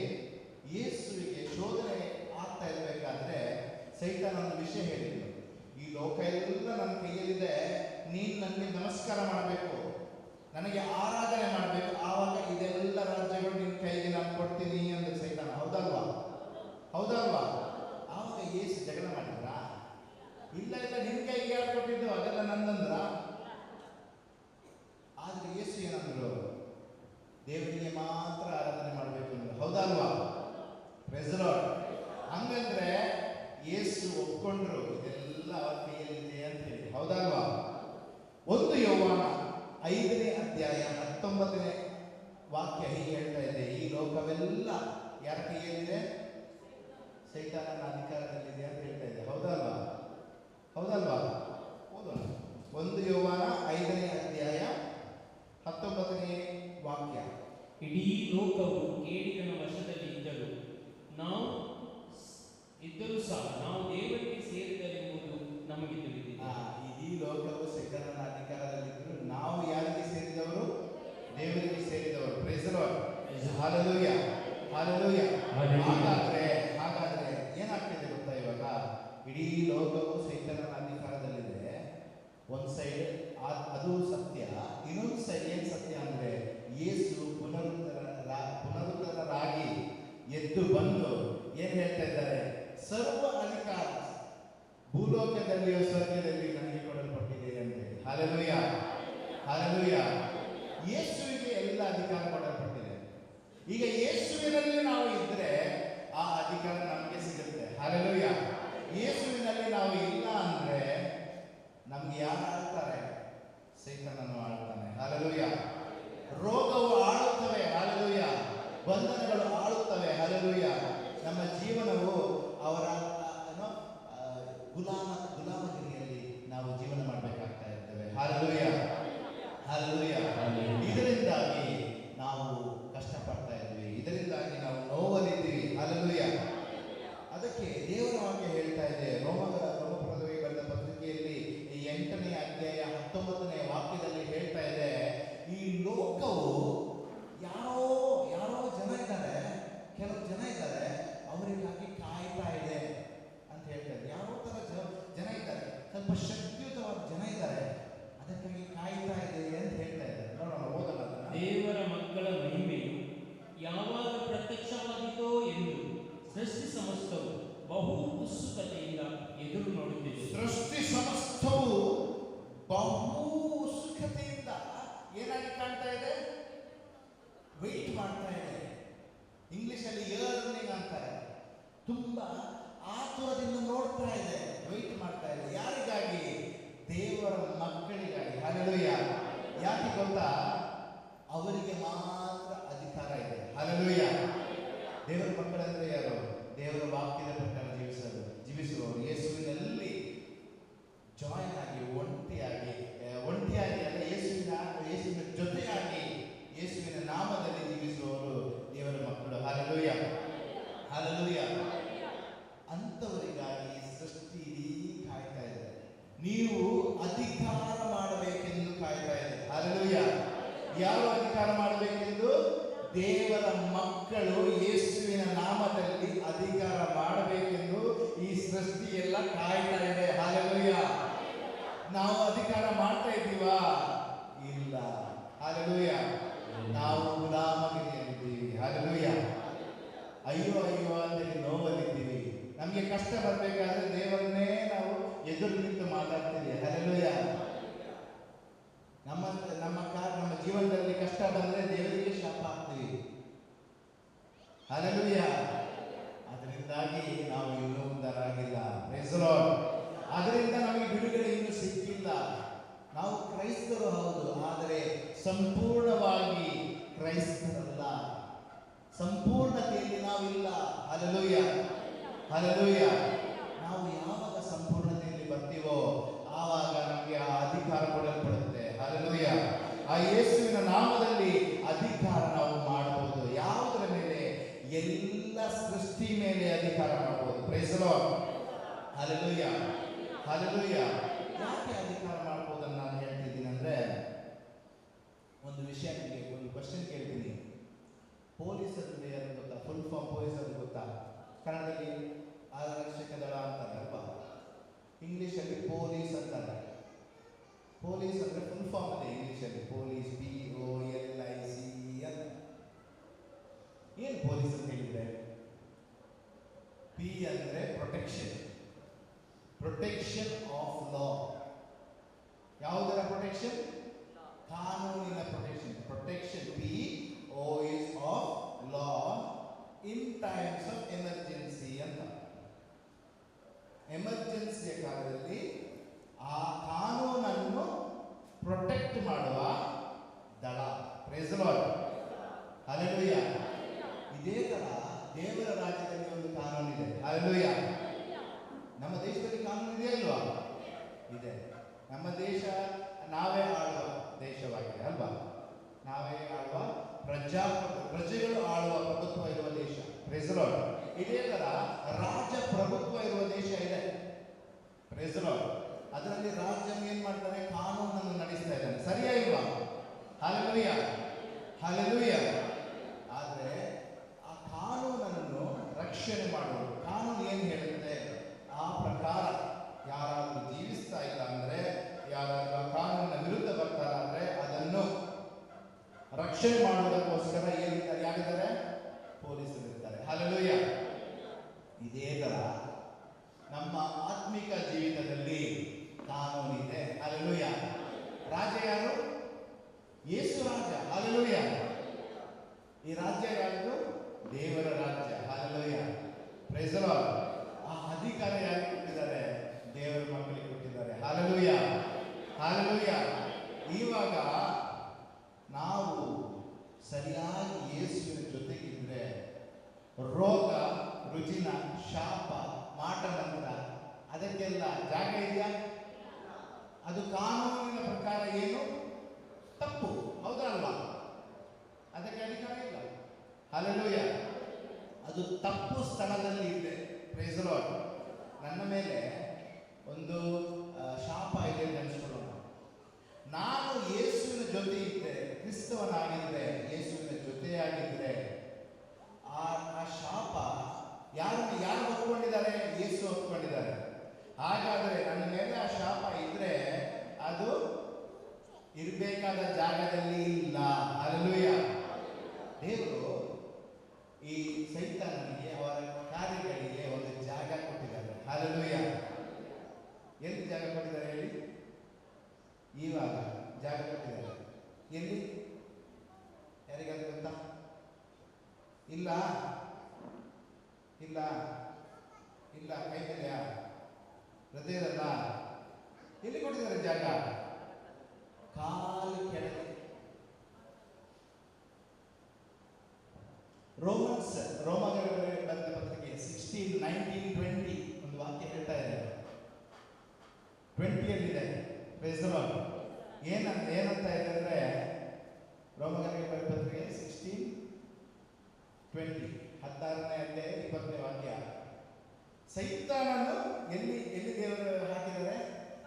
ಯೇಸುವಿಗೆ ಶೋಧನೆ ಆಗ್ತಾ ಇರಬೇಕಾದ್ರೆ ಸೈತಾನ ಒಂದು ವಿಷಯ ಹೇಳಿದ್ರು, ಈ ಲೋಕ ಎಲ್ಲ ನನ್ನ ಕೈಯಲ್ಲಿದೆ, ನೀನು ನನಗೆ ನಮಸ್ಕಾರ ಮಾಡಬೇಕು, ನನಗೆ ಆರಾಧನೆ ಮಾಡಬೇಕು, ಆವಾಗ ಇದೆಲ್ಲ ರಾಜ್ಯಗಳು ನಿನ್ನ ಕೈಗೆ ನಾನು ಕೊಡ್ತೀನಿ ಅಂದ್ರೆ ಸೈತಾನ. ಹೌದಲ್ವಾ? ಹೌದಲ್ವಾ? ಆವಾಗ ಯೇಸು ಜಗಳ ಮಾಡಿದ್ರ? ಇಲ್ಲ, ನಿನ್ನ ಕೈಗೆ ಯಾರು ಕೊಟ್ಟಿದ್ದು? ಅದೆಲ್ಲ ನಂದಂದ್ರ? ಆದ್ರೆ ಯೇಸು ಏನಂದ್ರು? ದೇವರಿಗೆ ಮಾತ್ರ ಆರಾಧನೆ ಮಾಡಬೇಕು ಅಂದ್ರೆ. ಹೌದಲ್ವಾ? Praise the Lord. ಹಂಗಂದ್ರೆ ಯೇಸು ಒಪ್ಕೊಂಡ್ರು ಇದೆಲ್ಲ ಅವರ ಕೈಯಲ್ಲಿದೆ ಅಂತ ಹೇಳಿ. ಹೌದಲ್ವಾ? 1 ಯೋಹಾನ 5ನೇ ಅಧ್ಯಾಯ 19ನೇ ವಾಕ್ಯ ಹೀಗೆ ಹೇಳ್ತಾ ಇದೆ, ಈ ಲೋಕವೆಲ್ಲ ಯಾರ ಕೈಯಲ್ಲಿದೆ? ಸೈತಾನನ ಅಧಿಕಾರದಲ್ಲಿದೆ ಅಂತ ಹೇಳ್ತಾ ಇದೆ. ಹೌದಲ್ವಾ? ಹೌದಲ್ವಾ? ಓದೋಣ. 1 ಯೋಹಾನ 5ನೇ ಅಧ್ಯಾಯ 19ನೇ ವಾಕ್ಯ. ಇಡೀ ಲೋಕವು ಕೇಡಿನ ವಶದಲ್ಲಿ ಇದ್ದರೂ ಸಹ ನಾವು ದೇವರಿಗೆ ಸೇರಿದರೆಂಬುದು ನಮಗೆ ತಿಳಿದಿದೆ. ಇಡೀ ಲೋಕವು ಸೈತಾನನ ಅಧಿಕಾರದಲ್ಲಿದ್ದರೂ ನಾವು ಯಾರಿಗೆ ಸೇರಿದವರು? ದೇವರಿಗೆ ಸೇರಿದವರು. Praise the Lord. Hallelujah, hallelujah. ಹಾಗಾದ್ರೆ ಏನಾಗ್ತಿದೆ ಗೊತ್ತಾ? ಇವಾಗ ಇಡೀ ಲೋಕವು ಸೈತಾನನ ಅಧಿಕಾರದಲ್ಲಿದೆ. ಒಂದು ಸೈಡ್ ಅದು ಸತ್ಯ, ಇನ್ನೊಂದು ಸೈಡ್ ಏನ್ ಸತ್ಯ ಅಂದ್ರೆ ಯೇಸು ಪುನರುದ್ಧರಾಗಿ ಎದ್ದು ಬಂದು ಏನ್ ಹೇಳ್ತಾ ಇದ್ದಾರೆ? ಸರ್ವ ಅಧಿಕಾರ ಭೂಲೋಕದಲ್ಲಿಯೂ ಸ್ವರ್ಗದಲ್ಲಿ ನನಗೆ ಕೊಡಲ್ಪಟ್ಟಿದೆ ಅಂತ ಹೇಳಿ. Hallelujah, hallelujah. ಯೇಸುವಿಗೆ ಎಲ್ಲ ಅಧಿಕಾರ ಕೊಡಲ್ಪಟ್ಟಿದೆ. ಈಗ ಯೇಸುವಿನಲ್ಲಿ ನಾವು ಇದ್ರೆ ಆ ಅಧಿಕಾರ ನಮಗೆ ಸಿಗುತ್ತೆ. ಹಲ್ಲೆಲೂಯ. ಯೇಸುವಿನಲ್ಲಿ ನಾವು ಇಲ್ಲ ಅಂದ್ರೆ ನಮ್ಗೆ ಯಾರು ಆಳ್ತಾರೆ? ಸೈತಾನನು ಆಳ್ತಾನೆ. ಹಲ್ಲೆಲೂಯ. ರೋಗವು ಆಳುತ್ತವೆ. ಹಲ್ಲೆಲೂಯ. ಬಂಧನಗಳು ಆಳುತ್ತವೆ. ಹಲ್ಲೆಲೂಯ. ನಮ್ಮ ಜೀವನವು ಅವರ ಗುಲಾಮಗಿರಿಯಲ್ಲಿ ನಾವು ಜೀವನ ಮಾಡಬೇಕಾಗ್ತಾ ಇರ್ತೇವೆ. Hallelujah, hallelujah. ಇದರಿಂದಾಗಿ ನಾವು ಕಷ್ಟಪಡ್ತಾ ಇದ್ವಿ, ಇದರಿಂದಾಗಿ ನಾವು ನೋವಲ್ಲಿದ್ದೀವಿ. ಹಲ್ಲೆಲೂಯ. ಅದಕ್ಕೆ ದೇವರ ವಾಕ್ಯ ಹೇಳ್ತಾ ಇದೆ, ರೋಮಪುರದವರಿಗೆ ಬರೆದ ಪತ್ರಿಕೆಯಲ್ಲಿ 8ನೇ ಅಧ್ಯಾಯ 19ನೇ ವಾಕ್ಯದಲ್ಲಿ ಹೇಳ್ತಾ ಇದೆ, ಈ ಲೋಕವು ಯಾರೋ ಜನ ಇದ್ದಾರೆ, ಕೆಲವು ಜನ ಇದ್ದಾರೆ, ಅವರಿಗಾಗಿ ಕಾಯ್ತಾ ಇದೆ ಅಂತ ಹೇಳ್ತಾ ಇದೆ. ಯಾವ ತರ ಏನಾಗಿ ಕಾಣ್ತಾ ಇದೆ? ವೆಯ್ಟ್ ಮಾಡ್ತಾ ಇದೆ. ಇಂಗ್ಲಿಷಲ್ಲಿ ಯರ್ನಿಂಗ್ ಅಂತಾರೆ. ತುಂಬಾ ಆತುರದಿಂದ ನೋಡ್ತಾ ಇದೆ, ವೆಯ್ಟ್ ಮಾಡ್ತಾ ಇದೆ. ಯಾರಿಗಾಗಿ? ದೇವರ ಮಕ್ಕಳಿಗಾಗಿ. ಹಲ್ಲೆಲೂಯ. ಯಾಕೆ ಗೊತ್ತಾ? ಅವರಿಗೆ ಮಾತ್ರ ಅಧಿಕಾರ ಇದೆ. ಹಲ್ಲೆಲೂಯ. ದೇವರ ಮಕ್ಕಳಂದ್ರೆ ಯಾರು? ದೇವರ ವಾಕ್ಯದ ಪ್ರಕಾರ ಜೀವಿಸುವವರು, ಯೇಸುವಿನಲ್ಲಿ ಜಾಯಿನ್ ಆಗಿ, ಒಂಟಿಯಾಗಿ ಅಲ್ಲ, ಯೇಸುವಿನ ಜೊತೆಯಾಗಿ, ಯೇಸುವಿನ ನಾಮದಲ್ಲಿ ಜೀವಿಸುವವರು ದೇವರ ಮಕ್ಕಳು. ಹಲ್ಲೆಲೂಯ. ಹಲ್ಲೆಲೂಯ. ಅಂಥವರಿಗಾಗಿ ಸೃಷ್ಟಿ ಕಾಯ್ತಾ ಇದೆ. ನೀವು ಅಧಿಕಾರ ಮಾಡಬೇಕೆಂದು ಕಾಯ್ತಾ ಇದೆ. ಹಲ್ಲೆಲೂಯ. ಯಾವ ಅಧಿಕಾರ ಮಾಡಬೇಕೆಂದು? ದೇವರ ಮಕ್ಕಳು ಯೇಸುವಿನ ನಾಮದಲ್ಲಿ ಅಧಿಕಾರ ಮಾಡಬೇಕೆಂದು ಈ ಸೃಷ್ಟಿ ಎಲ್ಲ ಕಾಯ್ತಾ ಇದೆ. ಹಲ್ಲೆಲೂಯ. ನಾವು ಅಧಿಕಾರ ಮಾಡ್ತಾ ಇದ್ದೀವಾ? ಇಲ್ಲ. ಹಲ್ಲೆಲೂಯ. ನಾವು ಗುಲಾಮಗಿರಿಯಲ್ಲಿದ್ದೀವಿ. ಹಲ್ಲೆಲೂಯ. ಅಯ್ಯೋ ಅಯ್ಯೋ ಅಂತೇಳಿ ನೋವಲ್ಲಿದ್ದೀವಿ. ನಮಗೆ ಕಷ್ಟ ಬರಬೇಕಾದ್ರೆ ದೇವರನ್ನೇ ನಾವು ಎದುರು ನಿಂತು ಮಾತಾಡ್ತೀವಿ. ಹಲ್ಲೆಲೂಯ. ನಮ್ಮ ಜೀವನದಲ್ಲಿ ಕಷ್ಟ ಬಂದರೆ ದೇವರಿಗೆ ಶಾಪ ಹಾಕ್ತೀವಿ. ಹಲ್ಲೆಲೂಯ. ಅದರಿಂದಾಗಿ ನಾವು ಇನ್ನೂ ಉದ್ಧಾರಾಗಿಲ್ಲ. Price the lord. ಅದರಿಂದ ನಮಗೆ ಬಿಡುಗಡೆ ಇನ್ನೂ ಸಿಕ್ಕಿಲ್ಲ. ನಾವು ಕ್ರೈಸ್ತರು ಹೌದು, ಆದರೆ ಸಂಪೂರ್ಣವಾಗಿ ಕ್ರೈಸ್ತರಲ್ಲ. ಸಂಪೂರ್ಣತೆಯಲ್ಲಿ ನಾವಿಲ್ಲ. ಹಲ್ಲೆಲೂಯ. ಹಲ್ಲೆಲೂಯ. ನಾವು ಯಾವಾಗ ಸಂಪೂರ್ಣತೆಯಲ್ಲಿ ಬರ್ತೀವೋ ಆವಾಗ ನಮಗೆ ಆ ಅಧಿಕಾರ ಕೊಡಲ್ಪಡುತ್ತೆ. ಹಲ್ಲೆಲೂಯ. ಆ ಯೇಸುವಿನ ನಾಮದಲ್ಲಿ ಅಧಿಕಾರ ನಾವು ಮಾಡಬಹುದು. ಯಾವುದರ ಮೇಲೆ? ಎಲ್ಲ ಸೃಷ್ಟಿ ಮೇಲೆ ಅಧಿಕಾರ ಮಾಡಬಹುದು. Praise the Lord. Hallelujah. Hallelujah. ಯಾಕೆ ಅಧಿಕಾರ ಮಾಡಬಹುದನ್ನು ನಾನು ಹೇಳ್ತಿದ್ದೀನಿ ಅಂದ್ರೆ, ಒಂದು ವಿಷಯ, ಒಂದು ಕ್ವಶನ್ ಕೇಳ್ತೀನಿ. ಪೊಲೀಸರು ಯಾರು ಗೊತ್ತಾ? ಫುಲ್ ಫಾರ್ಮ್ ಪೊಲೀಸರು ಗೊತ್ತಾ? ಕನ್ನಡದಲ್ಲಿ ಆರಕ್ಷಕ ದಳ ಅಂತಾರೆ ಅಲ್ವಾ? ಇಂಗ್ಲಿಷಲ್ಲಿ ಪೊಲೀಸ್ ಅಂತಾರೆ. ಪೊಲೀಸ್ ಅಂದ್ರೆ ಫುಲ್ ಫಾರ್ಮ್ ಇದೆ ಇಂಗ್ಲಿಷಲ್ಲಿ. ಪೊಲೀಸ್, POLIC ಅಂತ. ಏನು ಪೊಲೀಸ್ ಅಂತ ಹೇಳಿದ್ರೆ? P ಅಂದ್ರೆ ಪ್ರೊಟೆಕ್ಷನ್. Protection of law. ಯಾವುದರ ಪ್ರೊಟೆಕ್ಷನ್? ಕಾನೂನಿನ protection. Protection PO is of law in times of emergency ಅಂತ. ಎಮರ್ಜೆನ್ಸಿಯ ಕಾಲದಲ್ಲಿ ಆ ಕಾನೂನನ್ನು ಪ್ರೊಟೆಕ್ಟ್ ಮಾಡುವ ದಳ. Praise the Lord. ಹಲ್ಲೆಲೂಯ. ಇದೇ ತರ ದೇವರ ರಾಜ್ಯದಲ್ಲಿ ಒಂದು ಕಾನೂನಿದೆ. ಹಲ್ಲೆಲೂಯ. ನಮ್ಮ ದೇಶದಲ್ಲಿ ಕಾನೂನು ಇದೆಯಾ ಇಲ್ವಾ? ಇದೆ. ನಮ್ಮ ದೇಶ ನಾವೇ ಆಳುವ ದೇಶವಾಗಿದೆ ಅಲ್ವಾ? ನಾವೇ ಆಳುವ ಪ್ರಜೆಗಳು ಆಳುವ ಪ್ರಭುತ್ವ ಇರುವ ದೇಶ. Praise the Lord. ಇದೇ ತರ ರಾಜ್ಯ ಪ್ರಭುತ್ವ ಇರುವ ದೇಶ ಇದೆ. Praise the Lord. ಅದರಲ್ಲಿ ರಾಜ್ಯ ಏನ್ ಮಾಡ್ತಾರೆ? ಕಾನೂನನ್ನು ನಡೆಸ್ತಾ ಇದ್ದಾನೆ. ಸರಿಯಾ ಇಲ್ವಾ? ಹಲ್ಲೆಲೂಯ. ಹಲ್ಲೆಲೂಯ. ಆದ್ರೆ ಆ ಕಾನೂನನ್ನು ರಕ್ಷಣೆ ಮಾಡುವುದು. ಕಾನೂನು ಏನು ಹೇಳುತ್ತೆ ಆ ಪ್ರಕಾರ ಯಾರಾದ್ರೂ ಜೀವಿಸ್ತಾ ಇಲ್ಲ ಅಂದ್ರೆ, ಯಾರಾದ್ರೂ ಆ ಕಾನೂನಿನ ವಿರುದ್ಧ ಬರ್ತಾರಾದ್ರೆ ಅದನ್ನು ರಕ್ಷಣೆ ಮಾಡುವುದಕ್ಕೋಸ್ಕರ ಏನಿದ್ದಾರೆ? ಯಾರಿದ್ದಾರೆ? ಪೊಲೀಸರು ಇರ್ತಾರೆ. ಹಲ್ಲೆಲೂಯ. ಇದೇ ತರ ನಮ್ಮ ಆತ್ಮಿಕ ಜೀವಿತದಲ್ಲಿ ಕಾನೂನಿದೆ. ಹಲ್ಲೆಲೂಯ. ರಾಜ ಯಾರು? ಯೇಸು ರಾಜ. ಹಲ್ಲೆಲೂಯ. ಈ ರಾಜ್ಯ ಯಾರು? ದೇವರ ರಾಜ್ಯ. ಹಲ್ಲೆಲೂಯ. Price the lord. ಆ ಅಧಿಕಾರ ಯಾರಿಗೆ ಕೊಟ್ಟಿದ್ದಾರೆ? ದೇವರ ಮಕ್ಕಳಿಗೆ ಕೊಟ್ಟಿದ್ದಾರೆ. ಹಲ್ಲೆಲೂಯ. ಹಲ್ಲೆಲೂಯ. ಇವಾಗ ನಾವು ಸರಿಯಾಗಿ ಯೇಸುವಿನ ಜೊತೆಗಿದ್ರೆ ರೋಗ ರುಜಿನ ಶಾಪ ಮಾಟಮಂತ್ರ ಅದಕ್ಕೆಲ್ಲ ಜಾಗ ಇದೆಯಾ? ಅದು ಕಾನೂನಿನ ಪ್ರಕಾರ ಏನು? ತಪ್ಪು. ಹೌದಾ ಅಲ್ವಾ? ಅದಕ್ಕೆ ಅಧಿಕಾರ ಇಲ್ಲ. ಹಲ್ಲೆಲೂಯ. ಅದು ತಪ್ಪು ಸ್ಥಳದಲ್ಲಿ ಇದೆ. Praise the Lord. ನನ್ನ ಮೇಲೆ ಒಂದು ಶಾಪ ಇದೆ ಅಂತ ಅನ್ಸ್ಕೊಳ್ಳೋಣ. ನಾನು ಯೇಸುವಿನ ಜೊತೆ ಇದ್ದೆ, ಕ್ರಿಸ್ತವನಾಗಿದ್ದೆ, ಯೇಸುವಿನ ಜೊತೆಯಾಗಿದ್ದರೆ ಆ ಶಾಪ ಯಾರು ಹೊತ್ಕೊಂಡಿದ್ದಾರೆ? ಯೇಸು ಹೊತ್ಕೊಂಡಿದ್ದಾರೆ. ಹಾಗಾದರೆ ನನ್ನ ಮೇಲೆ ಆ ಶಾಪ ಇದ್ರೆ ಅದು ಇರಬೇಕಾದ ಜಾಗದಲ್ಲಿ ಇಲ್ಲ. ಹಲ್ಲೆಲೂಯ. ದೇವರು ಈ ಸೈತಾನನಿಗೆ ಅವರ ಕಾರ್ಯಗಳಿಗೆ ಒಂದು ಜಾಗ ಕೊಟ್ಟಿದ್ದಾರೆ. ಹಲ್ಲೆಲೂಯ. ಎಲ್ಲಿ ಜಾಗ ಕೊಟ್ಟಿದ್ದಾರೆ ಹೇಳಿ? ಇವಾಗ ಜಾಗ ಕೊಟ್ಟಿದ್ದಾರೆ. ಎಲ್ಲಿ? ಗೊತ್ತೇನಲ್ಲ, ಎಲ್ಲಿ ಕೊಟ್ಟಿದ್ದಾರೆ ಜಾಗ? ಕಾಲು ಕೆಳಗೆ. ರೋಮಗಾರರಿಗೆ ಬರೆದ ಪತ್ರಿಕೆ 16:19-20 ಒಂದು ವಾಕ್ಯ ಹೇಳ್ತಾ ಇದೆ. 20ಯಲ್ಲಿದೆ. Praise the Lord. ಏನಂತ ಇದೆ ಅಂದ್ರೆ, ರೋಮಗಾರರಿಗೆ ಬರೆದ ಪತ್ರಿಕೆ 16:20 16ನೇ ಅಧ್ಯಾಯ 20ನೇ ವಾಕ್ಯ. ಸೈತಾನನು ಎಲ್ಲಿ ದೇವರು ಹಾಕಿದ್ದಾರೆ?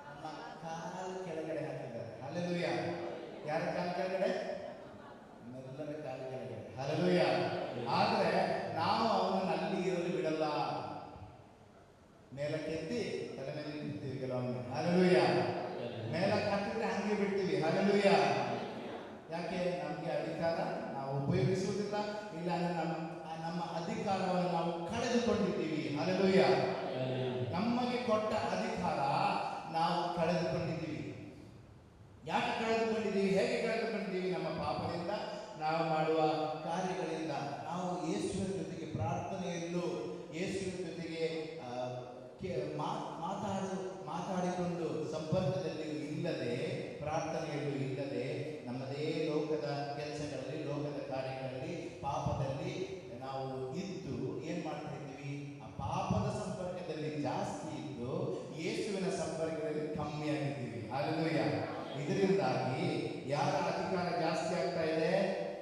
ನಮ್ಮ ಕಾಲು ಕೆಳಗಡೆ ಹಾಕಿದ್ದಾರೆ. ಹಲ್ಲೆಲೂಯಾ. ಯಾರ ಕಾಲು ಕೆಳಗಡೆ? ನಮ್ಮೆಲ್ಲರ ಕಾಲು ಕೆಳಗಡೆ. ಹಲ್ಲೆಲೂಯಾ. ಆದ್ರೆ ನಾವು ಅವನನ್ನು ಅಲ್ಲಿ ಇರಲು ಬಿಡಲ್ಲ. ಮೇಲಕ್ಕೆ ಎತ್ತಿ ತಲೆ ಮೇಲೆ ಇಡ್ತೀವಿ ಕೆಲವೊಮ್ಮೆ. ಹಲ್ಲೆಲೂಯಾ. ಮೇಲಕ್ಕೆ ಹಾಕಿದ್ರೆ ಹಂಗೆ ಬಿಡ್ತೀವಿ. ಹಲ್ಲೆಲೂಯಾ. ಯಾಕೆ? ನಮಗೆ ಅಧಿಕಾರ ನಾವು ಉಪಯೋಗಿಸುವುದಿಲ್ಲ, ಇಲ್ಲ ನಮ್ಮ ಅಧಿಕಾರವನ್ನು ನಾವು ಕಳೆದುಕೊಂಡಿದ್ದೀವಿ. ಹಲ್ಲೆಲೂಯಾ. ನಮಗೆ ಕೊಟ್ಟ ಅಧಿಕಾರ ನಾವು ಕಳೆದುಕೊಂಡಿದ್ದೀವಿ. ಯಾಕೆ ಕಳೆದುಕೊಂಡಿದ್ದೀವಿ? ಹೇಗೆ ಕಳೆದುಕೊಂಡಿದ್ದೀವಿ? ನಮ್ಮ ಪಾಪದಿಂದ, ನಾವು ಮಾಡುವ ಕಾರ್ಯಗಳಿಂದ. ನಾವು ಯೇಸುವಿನ ಜೊತೆಗೆ ಪ್ರಾರ್ಥನೆಯಲ್ಲೂ ಯೇಸುವಿನ ಜೊತೆಗೆ ಮಾತಾಡಿಕೊಂಡು ಸಂಪರ್ಕದಲ್ಲಿ ಇಲ್ಲದೆ, ಪ್ರಾರ್ಥನೆಯಲ್ಲೂ ಇಲ್ಲದೆ, ನಮ್ಮದೇ ಲೋಕದ ಕೆಲಸಗಳಲ್ಲಿ, ಲೋಕದ ಕಾರ್ಯಗಳಲ್ಲಿ, ಪಾಪದಲ್ಲಿ ನಾವು ಇದ್ದು ಏನ್ ಮಾಡ್ತಾ ಇದ್ದೀವಿ? ಆ ಪಾಪದ ಸಂಪರ್ಕದಲ್ಲಿ ಜಾಸ್ತಿ ಇದ್ದು ಯೇಸುವಿನ ಸಂಪರ್ಕದಲ್ಲಿ ಕಮ್ಮಿ ಆಗಿದ್ದೀವಿ. ಹಲ್ಲೆಲೂಯಾ. ಇದರಿಂದಾಗಿ ಯಾರ ಅಧಿಕಾರ ಜಾಸ್ತಿ ಆಗ್ತಾ ಇದೆ?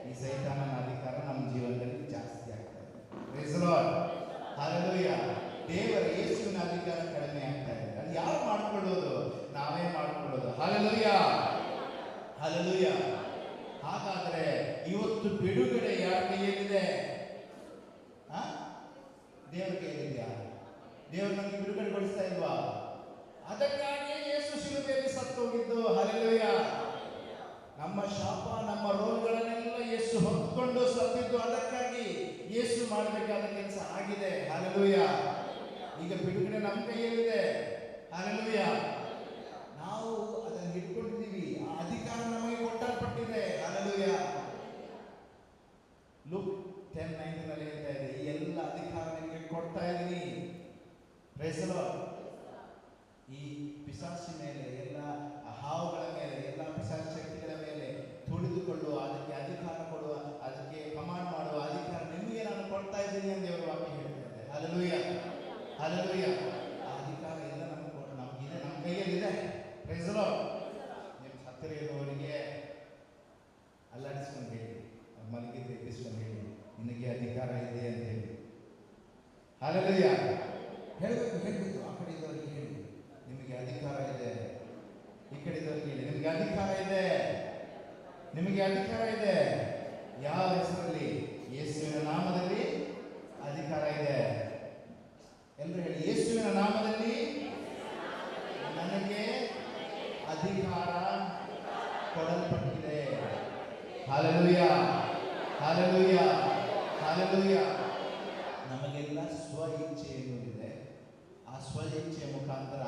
ಈ ಸೈತಾನನ ಅಧಿಕಾರ ನಮ್ಮ ಜೀವನದಲ್ಲಿ ಜಾಸ್ತಿ ಆಗ್ತಾ ಇದೆ. Praise the Lord. ಹಲ್ಲೆಲೂಯಾ. ದೇವರ ಯೇಸುವಿನ ಅಧಿಕಾರ ಕಡಿಮೆ ಆಗ್ತಾ ಇದೆ. ಅದು ಯಾರು ಮಾಡ್ಕೊಳ್ಳೋದು? ನಾವೇ ಮಾಡ್ಕೊಳ್ಳೋದು. ಹಲ್ಲೆಲೂಯಾ. ಹಲ್ಲೆಲೂಯಾ. ಹಾಗಾದ್ರೆ ಇವತ್ತು ಬಿಡುಗಡೆ ಯಾರ ಕೈಯಲ್ಲಿದೆ? ದೇವರ ಕೈಯಲ್ಲಿದೆಯಾ? ದೇವರು ನಮಗೆ ಬಿಡುಗಡೆಗೊಳಿಸ್ತಾ ಇಲ್ವಾ? ಅದಕ್ಕಾಗಿಯೇ ಯೇಸು ಶಿಲುಬೆಯಲ್ಲಿ ಸತ್ತು ಹೋಗಿದ್ದು. ಹಲ್ಲೆಲೂಯಾ. ನಮ್ಮ ಶಾಪ, ನಮ್ಮ ರೋಗಗಳನ್ನೆಲ್ಲ ಯೇಸು ಹೊತ್ತುಕೊಂಡು ಸತ್ತಿದ್ದು ಅದಕ್ಕಾಗಿ. ಯೇಸು ಮಾಡಬೇಕಾದ ಕೆಲಸ ಆಗಿದೆ. ಹಲ್ಲೆಲೂಯಾ. ಈಗ ಬಿಡುಗಡೆ ನಮ್ಮ ಕೈಯಲ್ಲಿದೆ. ಹಲ್ಲೆಲೂಯಾ. ನಾವು ಅದನ್ನು ಹಿಡ್ಕೊಂಡಿದ್ದೀವಿ. ಆ ಅಧಿಕಾರ ನಮಗೆ ಕೊಟ್ಟಲ್ಪಟ್ಟಿದೆ. ಹಲ್ಲೆಲೂಯಾ. ಲೂಕ್ 10:19 ಹೇಳ್ತಾ ಇದೆ, ಈ ಎಲ್ಲ ಅಧಿಕಾರ ನಿಮಗೆ ಕೊಡ್ತಾ ಇದ್ದೀನಿ. Praise the Lord. ಈ ಪಿಶಾಚಿ ಮೇಲೆ, ಎಲ್ಲ ಹಾವುಗಳ ಮೇಲೆ, ಎಲ್ಲ ಪಿಶಾಚಿ ಶಕ್ತಿಗಳ ಮೇಲೆ ತುಳಿದುಕೊಳ್ಳುವ, ಅದಕ್ಕೆ ಅಧಿಕಾರ ಕೊಡುವ, ಅದಕ್ಕೆ ಕಮಾಂಡ್ ಮಾಡುವ ಅಧಿಕಾರ ನಿಮಗೆ ನಾನು ಕೊಡ್ತಾ ಇದ್ದೀನಿ ಅಂತ ದೇವರ ವಾಕ್ಯ ಹೇಳ್ತಾ ಇದೆ. ಹಲ್ಲೆಲೂಯಾ. ಹಲ್ಲೆಲೂಯಾ. ಆ ಅಧಿಕಾರ ಎಲ್ಲ ನಮಗಿದೆ, ನಮ್ಮ ಕೈಯಲ್ಲಿದೆ. Praise the Lord. ನಿಮ್ಮ ಹತ್ತಿರ ಇರುವವರಿಗೆ ಅಲ್ಲಾಡಿಸ್ಕೊಂಡು ಹೇಳಿ, ಮಲಗಿದ್ದು ಎಬ್ಬಿಸ್ಕೊಂಡು ಹೇಳಿ, ನಿನಗೆ ಅಧಿಕಾರ ಇದೆ ಅಂತ ಹೇಳಿ. ಹಲ್ಲೆಲೂಯಾ. ಹೇಳಬೇಕು. ಆ ಕಡೆ ಇದ್ದವರಿಗೆ ಹೇಳಿ, ನಿಮಗೆ ಅಧಿಕಾರ ಇದೆ. ಈ ಕಡೆ ಇದ್ದವರಿಗೆ ಹೇಳಿ, ನಿಮಗೆ ಅಧಿಕಾರ ಇದೆ. ನಿಮಗೆ ಅಧಿಕಾರ ಇದೆ. ಯಾವ ಹೆಸರಲ್ಲಿ? ಯೇಸುವಿನ ನಾಮದಲ್ಲಿ ಅಧಿಕಾರ ಇದೆ. ಎಲ್ಲರೂ ಹೇಳಿ, ಯೇಸುವಿನ ನಾಮದಲ್ಲಿ ನನಗೆ ಅಧಿಕಾರ ಕೊಡಲ್ಪಟ್ಟಿದೆ. ಹಲ್ಲೆಲೂಯಾ. ಹಲ್ಲೆಲೂಯಾ. ಹಲ್ಲೆಲೂಯಾ. ನಮಗೆಲ್ಲ ಸ್ವ ಇಚ್ಛೆ ಎನ್ನುವುದಿದೆ. ಆ ಸ್ವ ಇಚ್ಛೆಯ ಮುಖಾಂತರ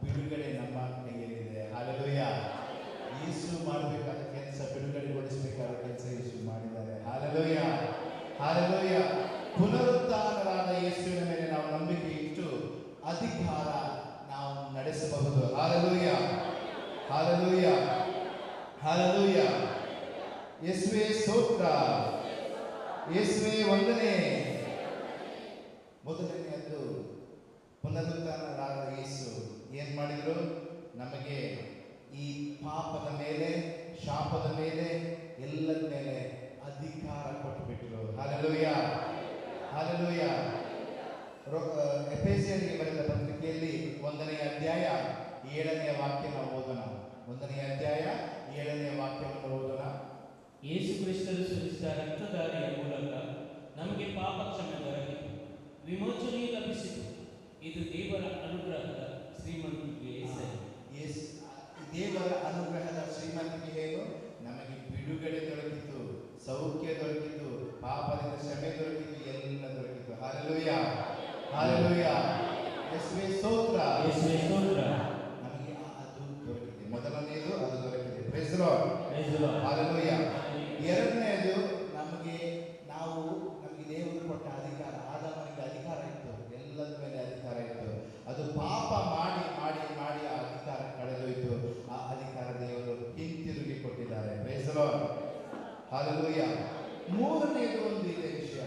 ಬಿಡುಗಡೆ ನಮ್ಮ ಕೈಯಲ್ಲಿದೆ. ಹಲ್ಲೆಲೂಯಾ. ಯೇಸು ಮಾಡಬೇಕಾದ ಕೆಲಸ, ಬಿಡುಗಡೆಗೊಳಿಸಬೇಕಾದ ಕೆಲಸ ಯೇಸು ಮಾಡಿದ್ದಾರೆ. ಹಲ್ಲೆಲೂಯಾ. ಹಲ್ಲೆಲೂಯಾ. ಪುನರುತ್ಥಾನರಾದ ಯೇಸುವಿನ ಮೇಲೆ ನಾವು ನಂಬಿಕೆ ಇಟ್ಟು ಅಧಿಕಾರ ನಾವು ನಡೆಸಬಹುದು. ಹಲ್ಲೆಲೂಯಾ. ಹಲ್ಲೆಲೂಯಾ. ಹಲ್ಲೆಲೂಯಾ. ಯೇಸುವೇ ಸ್ತೋತ್ರ. ಯೇಸುವೇ ವಂದನೆ. ಮೊದಲನೆಯದು, ಪುನರುತ್ಥಾನರಾದ ಯೇಸು ಏನ್ ಮಾಡಿದ್ರು? ನಮಗೆ ಈ ಪಾಪದ ಮೇಲೆ, ಶಾಪದ ಮೇಲೆ, ಎಲ್ಲದ ಮೇಲೆ ಅಧಿಕಾರ ಕೊಟ್ಟುಬಿಟ್ರು. ಹಲ್ಲೆಲೂಯಾ. ಹಲ್ಲೆಲೂಯಾ. ಎಫೆಸಿಯರಿಗೆ ಬರೆದ ಪತ್ರಿಕೆಯಲ್ಲಿ 1ನೇ ಅಧ್ಯಾಯ 7ನೇ ವಾಕ್ಯ ನಾವು ಓದೋಣ. 1ನೇ ಅಧ್ಯಾಯ 7ನೇ ವಾಕ್ಯವನ್ನು ಓದೋಣ. ಯೇಸು ಕ್ರಿಸ್ತರು ಸುರಿಸಿದ ರಕ್ತಧಾರೆಯ ಮೂಲಕ ನಮಗೆ ಪಾಪ ಕ್ಷಮೆ ದೊರಕಿತು, ವಿಮೋಚನೆಯು ಲಭಿಸಿತು. ಇದು ದೇವರ ಅನುಗ್ರಹದ ಶ್ರೀಮಂತಿಕೆ. ದೇವರ ಅನುಗ್ರಹದ ಶ್ರೀಮಂತಿಕೆ ಏನು? ನಮಗೆ ಬಿಡುಗಡೆ ದೊರಕಿತು, ಸೌಖ್ಯ ದೊರಕಿತು, ಪಾಪದಿಂದ ಕ್ಷಮೆ ದೊರಕಿತು, ಎಲ್ಲ ದೊರಕಿತು. ಹಲ್ಲೆಲೂಯಾ. ಹಲ್ಲೆಲೂಯಾ. ಯೇಸುವೇ ಸ್ತೋತ್ರ. ಯೇಸುವೇ ಸ್ತೋತ್ರ. ನಮಗೆ ಅದು ದೊರಕಿದೆ. ಮೊದಲನೆಯದು ಅದು ದೊರಕಿದೆ. Praise the Lord. Praise the Lord. Hallelujah. ಎರಡನೆಯದು, ನಮಗೆ ದೇವರು ಕೊಟ್ಟ ಅಧಿಕಾರ. ಆದಾಮನಿಗೆ ಅಧಿಕಾರ ಇತ್ತು, ಎಲ್ಲದ ಮೇಲೆ ಅಧಿಕಾರ ಇತ್ತು. ಅದು ಪಾಪ ಮಾಡಿ ಹಾಲೆಲೂಯ. ಮೂರನೆಯದು ಒಂದು ಇದೆ ವಿಷಯ.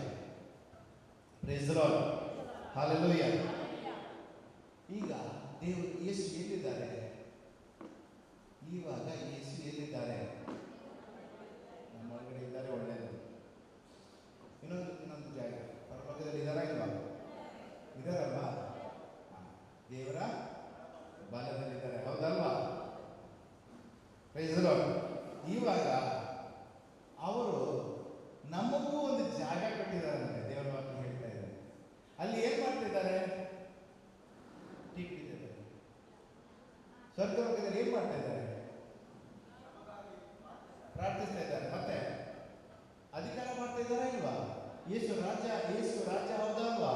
Praise the Lord. ಹಾಲೆಲೂಯ. ಈಗ ದೇವರು ಯೇಸು ಎಲ್ಲಿದ್ದಾರೆ? ಇವಾಗ ಯೇಸು ಎಲ್ಲಿದ್ದಾರೆ? ನಮ್ಮ ಒಳಗಡೆ ಇದ್ದಾರೆ, ಒಳ್ಳೆಯದು. ಇನ್ನೊಂದು ಜಾಗ ಪರಲೋಕದಲ್ಲಿ ಇದ್ದಾರಾ ಇಲ್ವಾ? ಇದಾರಲ್ವಾ? ದೇವರ ಬಲದಲ್ಲಿದ್ದಾರೆ, ಹೌದಲ್ವಾ? Praise the Lord. ಇವಾಗ ಅವರು ನಮಗೂ ಒಂದು ಜಾಗ ಕೊಟ್ಟಿದ್ದಾರೆ. ದೇವರ ವಾಕ್ಯ ಹೇಳ್ತಾ ಇದ್ದಾರೆ. ಅಲ್ಲಿ ಏನ್ ಮಾಡ್ತಿದ್ದಾರೆ? ಸ್ವರ್ಗಲೋಕದಲ್ಲಿ ಏನ್ ಮಾಡ್ತಾ ಇದ್ದಾರೆ? ಪ್ರಾರ್ಥಿಸ್ತಾ ಇದ್ದಾರೆ. ಮತ್ತೆ ಅಧಿಕಾರ ಮಾಡ್ತಾ ಇದ್ದಾರಾ ಇಲ್ವಾ? ಯೇಸು ರಾಜ ಹೌದಲ್ವಾ?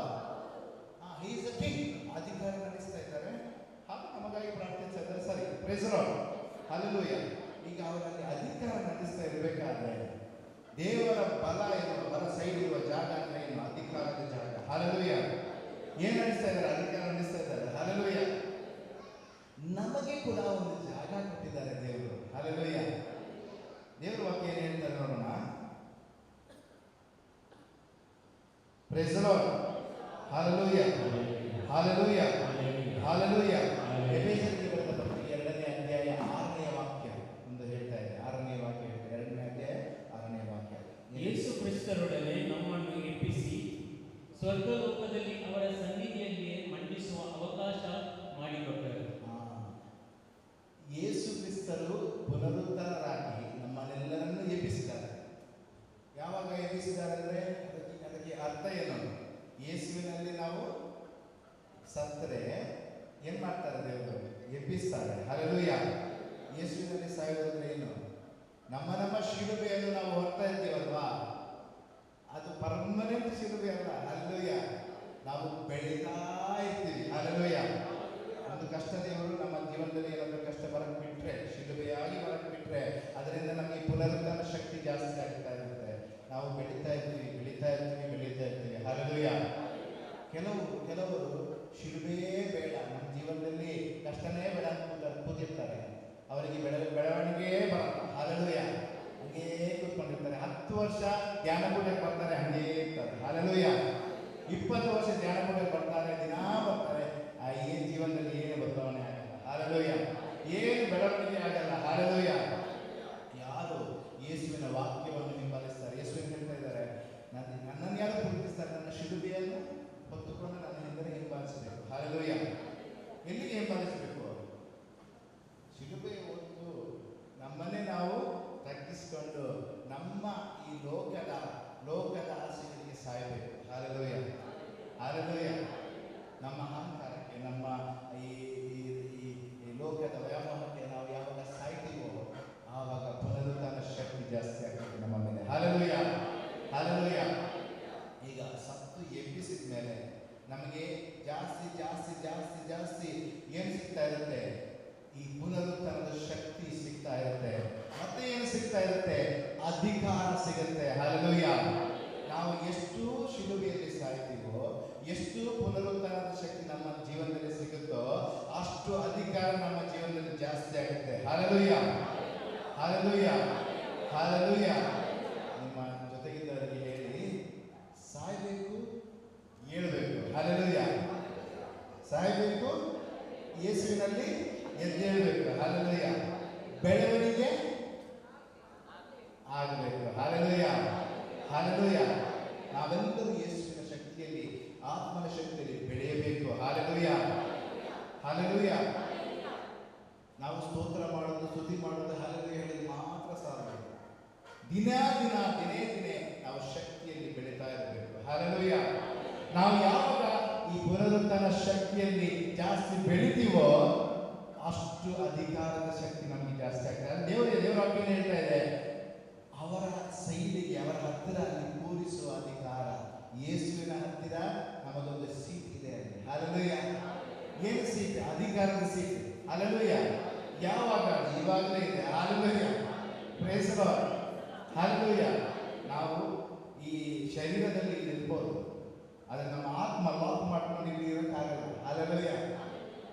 He is a king. ಅಧಿಕಾರ ನಡೆಸ್ತಾ ಇದ್ದಾರೆ, ಹಾಗೂ ನಮಗಾಗಿ ಪ್ರಾರ್ಥಿಸ್ತಾ ಇದ್ದಾರೆ. ಸರಿ, ಪ್ರೈಸ್ ದಿ ಲಾರ್ಡ್. ಹಲ್ಲೆಲೂಯಾ. ಈಗ ಅವರಲ್ಲಿ ಅಧಿಕಾರ ನಡೆಸ್ತಾ ಇರಬೇಕಾದ್ರೆ ದೇವರ ಬಲ ಇರುವ ಬಲ ಸೈಡ್ ಇರುವ ಜಾಗ ಅಂದ್ರೆ ಏನು? ಅಧಿಕಾರದ ಜಾಗ. ಹಲ್ಲೆಲೂಯಾ. ಏನ್ ನಡೆಸ್ತಾ ಇದ್ದಾರೆ? ಅಧಿಕಾರ ನಡೆಸ್ತಾ ಇದ್ದಾರೆ. ಹಲ್ಲೆಲೂಯಾ. ನಮಗೆ ಕೂಡ ಒಂದು ಜಾಗ ಕೊಟ್ಟಿದ್ದಾರೆ ದೇವರು. ಹಲ್ಲೆಲೂಯಾ. ದೇವರ ವಾಕ್ಯ ಏನು ಹೇಳ್ತಾರೆ ನೋಡೋಣ. Praise the Lord. Hallelujah. Hallelujah. Hallelujah. ಎಫೆಸರಿಗೆ ಬರೆದ ಪತ್ರಿಕೆ 2ನೇ ಅಧ್ಯಾಯ 6ನೇ ವಾಕ್ಯ ಒಂದು ಹೇಳ್ತಾ ಇದೆ. 6ನೇ ವಾಕ್ಯ ಹೇಳ್ತಾರೆ. 2ನೇ ಅಧ್ಯಾಯ 6ನೇ ವಾಕ್ಯ. ಯೇಸು ಕ್ರಿಸ್ತರೊಡನೆ ನಮ್ಮನ್ನು ಎಬ್ಬಿಸಿ ಸ್ವರ್ಗಲೋಕದಲ್ಲಿ ಅವರ ಸನ್ನಿಧಿಯಲ್ಲಿಯೇ ಮಂಡಿಸುವ ಅವಕಾಶ ಮಾಡಿಕೊಟ್ಟರು. ಯೇಸು ಕ್ರಿಸ್ತರು ಪುನರುದ್ಧರರಾಗಿ ನಮ್ಮನ್ನೆಲ್ಲರನ್ನು ಎಬ್ಬಿಸಿದ್ದಾರೆ. ಯಾವಾಗ ಎಬ್ಬಿಸಿದ್ದಾರೆ ಅಂದ್ರೆ ಅದಕ್ಕೆ ಅರ್ಥ ಏನು? ಯೇಸುವಿನಲ್ಲಿ ನಾವು ಸತ್ತರೆ ಏನ್ ಮಾಡ್ತಾರೆ? ದೇವರು ಎಬ್ಬಿಸ್ತಾರೆ. ಹಲ್ಲೆಲೂಯಾ. ಯೇಸುವಿನಲ್ಲಿ ಸಾಯುವುದಂದ್ರೆ ಏನು? ನಮ್ಮ ಶಿಲುಬೆಯನ್ನು ನಾವು ಹೊರ್ತಾ ಇದ್ದೀವಲ್ವಾ, ಅದು ಪರ್ಮನೆಂಟ್ ಶಿಲುಬೆ ಅಲ್ಲ. ಹಲ್ಲೆಲೂಯಾ. ನಾವು ಬೆಳೀತಾ ಇರ್ತೀವಿ. ಹಲ್ಲೆಲೂಯಾ. ಒಂದು ಕಷ್ಟ ದೇವರು ನಮ್ಮ ಜೀವನದಲ್ಲಿ ಏನಾದರೂ ಕಷ್ಟ ಬರಕ್ ಬಿಟ್ರೆ, ಶಿಲುಬೆಯಾಗಿ ಬರಕ್ ಬಿಟ್ರೆ, ಅದರಿಂದ ನಮಗೆ ಪುನರುದ್ಧಾರ ಶಕ್ತಿ ಜಾಸ್ತಿ ಆಗ್ತಾ ಇರುತ್ತೆ. ನಾವು ಬೆಳೀತಾ ಇರ್ತೀವಿ. ಹಲ್ಲೆಲೂಯಾ. ಕೆಲವರು ಶಿಲುಬೆಯೇ ಬೇಡ, ನಮ್ಮ ಜೀವನದಲ್ಲಿ ಕಷ್ಟನೇ ಬೇಡ ಅಂತ ಕೂತಿರ್ತಾರೆ. ಅವರಿಗೆ ಬೆಳವಣಿಗೆಯೇ ಬರಲ್ಲ. ಹಲ್ಲೆಲೂಯಾ. ಹಂಗೇ ಕೂತ್ಕೊಂಡಿರ್ತಾರೆ. 10 ವರ್ಷ ಧ್ಯಾನ ಕೂಟಕ್ಕೆ ಬರ್ತಾರೆ, ಹಂಗೇ ಇರ್ತಾರೆ. ಹಲ್ಲೆಲೂಯಾ. 20 ವರ್ಷ ಧ್ಯಾನ ಕೂಟಕ್ಕೆ ಬರ್ತಾರೆ, ದಿನಾ ಬರ್ತಾರೆ. ಏನ್ ಜೀವನದಲ್ಲಿ ಏನು ಬದಲಾವಣೆ ಆಗಲ್ಲ. ಹಲ್ಲೆಲೂಯಾ. ಏನು ಬೆಳವಣಿಗೆ ಆಗಲ್ಲ. ಹಲ್ಲೆಲೂಯಾ. ಯಾರು ಯೇಸುವಿನ ವಾಕ್ಯವನ್ನು ಹಿಂಬಾಲಿಸ್ತಾರೆ, ಯೇಸುವಿನ ಹೇಳ್ತಾ ಇದ್ದಾರೆ, ನನ್ನನ್ನು ಯಾರು ಪ್ರೀತಿಸ್ತಾರೆ, ನನ್ನ ಶಿಲುಬೆಯನ್ನು ಹೊತ್ತುಕೊಂಡು ನನ್ನ ಹಿಂದೆ ಹಿಂಬಾಲಿಸಬೇಕು. ಹಲ್ಲೆಲೂಯಾ. ಎಲ್ಲಿಗೆ ಹಿಂಬಾಲಿಸಬೇಕು? ಶಿಲುಬೆ ಹೊತ್ತು ನಮ್ಮನ್ನೇ ನಾವು ತಗ್ಗಿಸಿಕೊಂಡು ನಮ್ಮ ಈ ಲೋಕದ ಆಸೆಗಳಿಗೆ ಸಾಯಬೇಕು. ಹಲ್ಲೆಲೂಯಾ. ಹಲ್ಲೆಲೂಯಾ. ನಮ್ಮ ಅಹಂಕಾರಕ್ಕೆ, ನಮ್ಮ ಈ ಲೋಕದ ವ್ಯಾಮೋಹಕ್ಕೆ ನಾವು ಯಾವಾಗ ಸಾಯ್ತೀವೋ ಆವಾಗ ಪುನರುತ್ಥಾನ ಶಕ್ತಿ ಜಾಸ್ತಿ ಆಗ್ತದೆ ನಮ್ಮ ಮೇಲೆ. ಹಲ್ಲೆಲೂಯಾ. ಹಲ್ಲೆಲೂಯಾ. ಈಗ ಸತ್ತು ಎಬ್ಬಿಸಿದ ಮೇಲೆ ನಮಗೆ ಜಾಸ್ತಿ ಜಾಸ್ತಿ ಜಾಸ್ತಿ ಜಾಸ್ತಿ ಏನು ಸಿಗ್ತಾ ಇರುತ್ತೆ? ಈ ಪುನರುತ್ಥಾನದ ಶಕ್ತಿ ಸಿಗ್ತಾ ಇರುತ್ತೆ. ಮತ್ತೆ ಏನು ಸಿಗ್ತಾ ಇರುತ್ತೆ? ಅಧಿಕಾರ ಸಿಗುತ್ತೆ. ಹಲ್ಲೆಲೂಯಾ. ನಾವು ಎಷ್ಟು ಶಿಲುಬೆಯಲ್ಲಿ ಸಾಯ್ತೀವೋ, ಎಷ್ಟು ಪುನರುತ್ಥಾನದ ಶಕ್ತಿ ನಮ್ಮ ಜೀವನದಲ್ಲಿ ಸಿಗುತ್ತೋ, ಅಷ್ಟು ಅಧಿಕಾರ ನಮ್ಮ ಜೀವನದಲ್ಲಿ ಜಾಸ್ತಿ ಆಗುತ್ತೆ. ಹಲ್ಲೆಲೂಯಾ. ಹಲ್ಲೆಲೂಯಾ. ಹಲ್ಲೆಲೂಯಾ. ನಿಮ್ಮ ಜೊತೆಗಿದ್ದವರಿಗೆ ಹೇಳಿ, ಸಾಯ್ಬೇಕು, ಏಳಬೇಕು. ಹಲ್ಲೆಲೂಯಾ. ಸಾಯ್ಬೇಕು, ಯೇಸುವಿನಲ್ಲಿ ಎದ್ದೇಳಬೇಕು. ಹಲ್ಲೆಲೂಯಾ. ಬೆಳವಣಿಗೆ ಆಗಬೇಕು. ಹಲ್ಲೆಲೂಯಾ. ಹಲ್ಲೆಲೂಯಾ. ನಾವೆಲ್ಲರೂ ಯೇಸುವಿನ ಶಕ್ತಿಯಲ್ಲಿ, ಆತ್ಮನ ಶಕ್ತಿಯಲ್ಲಿ ಬೆಳೆಯಬೇಕು. ಹಲ್ಲೆಲೂಯಾ. ಹಲ್ಲೆಲೂಯಾ. ನಾವು ಸ್ತೋತ್ರ ಮಾಡೋದು, ಸ್ತುತಿ ಮಾಡೋದು, ಹಲ್ಲೆಲೂಯಾ ಹೇಳಿದ್ರೆ ಮಾತ್ರ ಸಾಲದು. ದಿನೇ ನಾವು ಶಕ್ತಿಯಲ್ಲಿ ಬೆಳೀತಾ ಇರಬೇಕು. ಹಲ್ಲೆಲೂಯಾ. ನಾವು ಯಾವಾಗ ಈ ಪುನರುತ್ಥಾನ ಶಕ್ತಿಯಲ್ಲಿ ಜಾಸ್ತಿ ಬೆಳಿತೀವೋ ಅಷ್ಟು ಅಧಿಕಾರದ ಶಕ್ತಿ ನಮಗೆ ಜಾಸ್ತಿ ಆಗ್ತದೆ. ದೇವರ ವಾಕ್ಯ ಹೇಳ್ತಾ ಇದೆ, ಅವರ ಸೈಲಿಗೆ, ಅವರ ಹತ್ತಿರ ಕೂರಿಸುವ ಅಧಿಕಾರ. ಯೇಸುವಿನ ಹತ್ತಿರ ನಮಗೊಂದು ಸೀಟ್ ಇದೆ. ಹಲ್ಲೆಲೂಯಾ. ಏನು ಸೀಟ್? ಅಧಿಕಾರದ ಸೀಟ್. ಹಲ್ಲೆಲೂಯಾ. ಯಾವಾಗ? ಇವಾಗಲೇ ಇದೆ. Hallelujah. Praise the Lord. Hallelujah. ನಾವು ಈ ಶರೀರದಲ್ಲಿ ನಿಲ್ಬೋದು, ಆದರೆ ನಮ್ಮ ಆತ್ಮ ಲಾಕ್ ಮಾಡ್ಕೊಂಡು ಇಲ್ಲಿ ಇರೋಕ್ಕಾಗಲ್ಲ. ಹಲ್ಲೆಲೂಯಾ.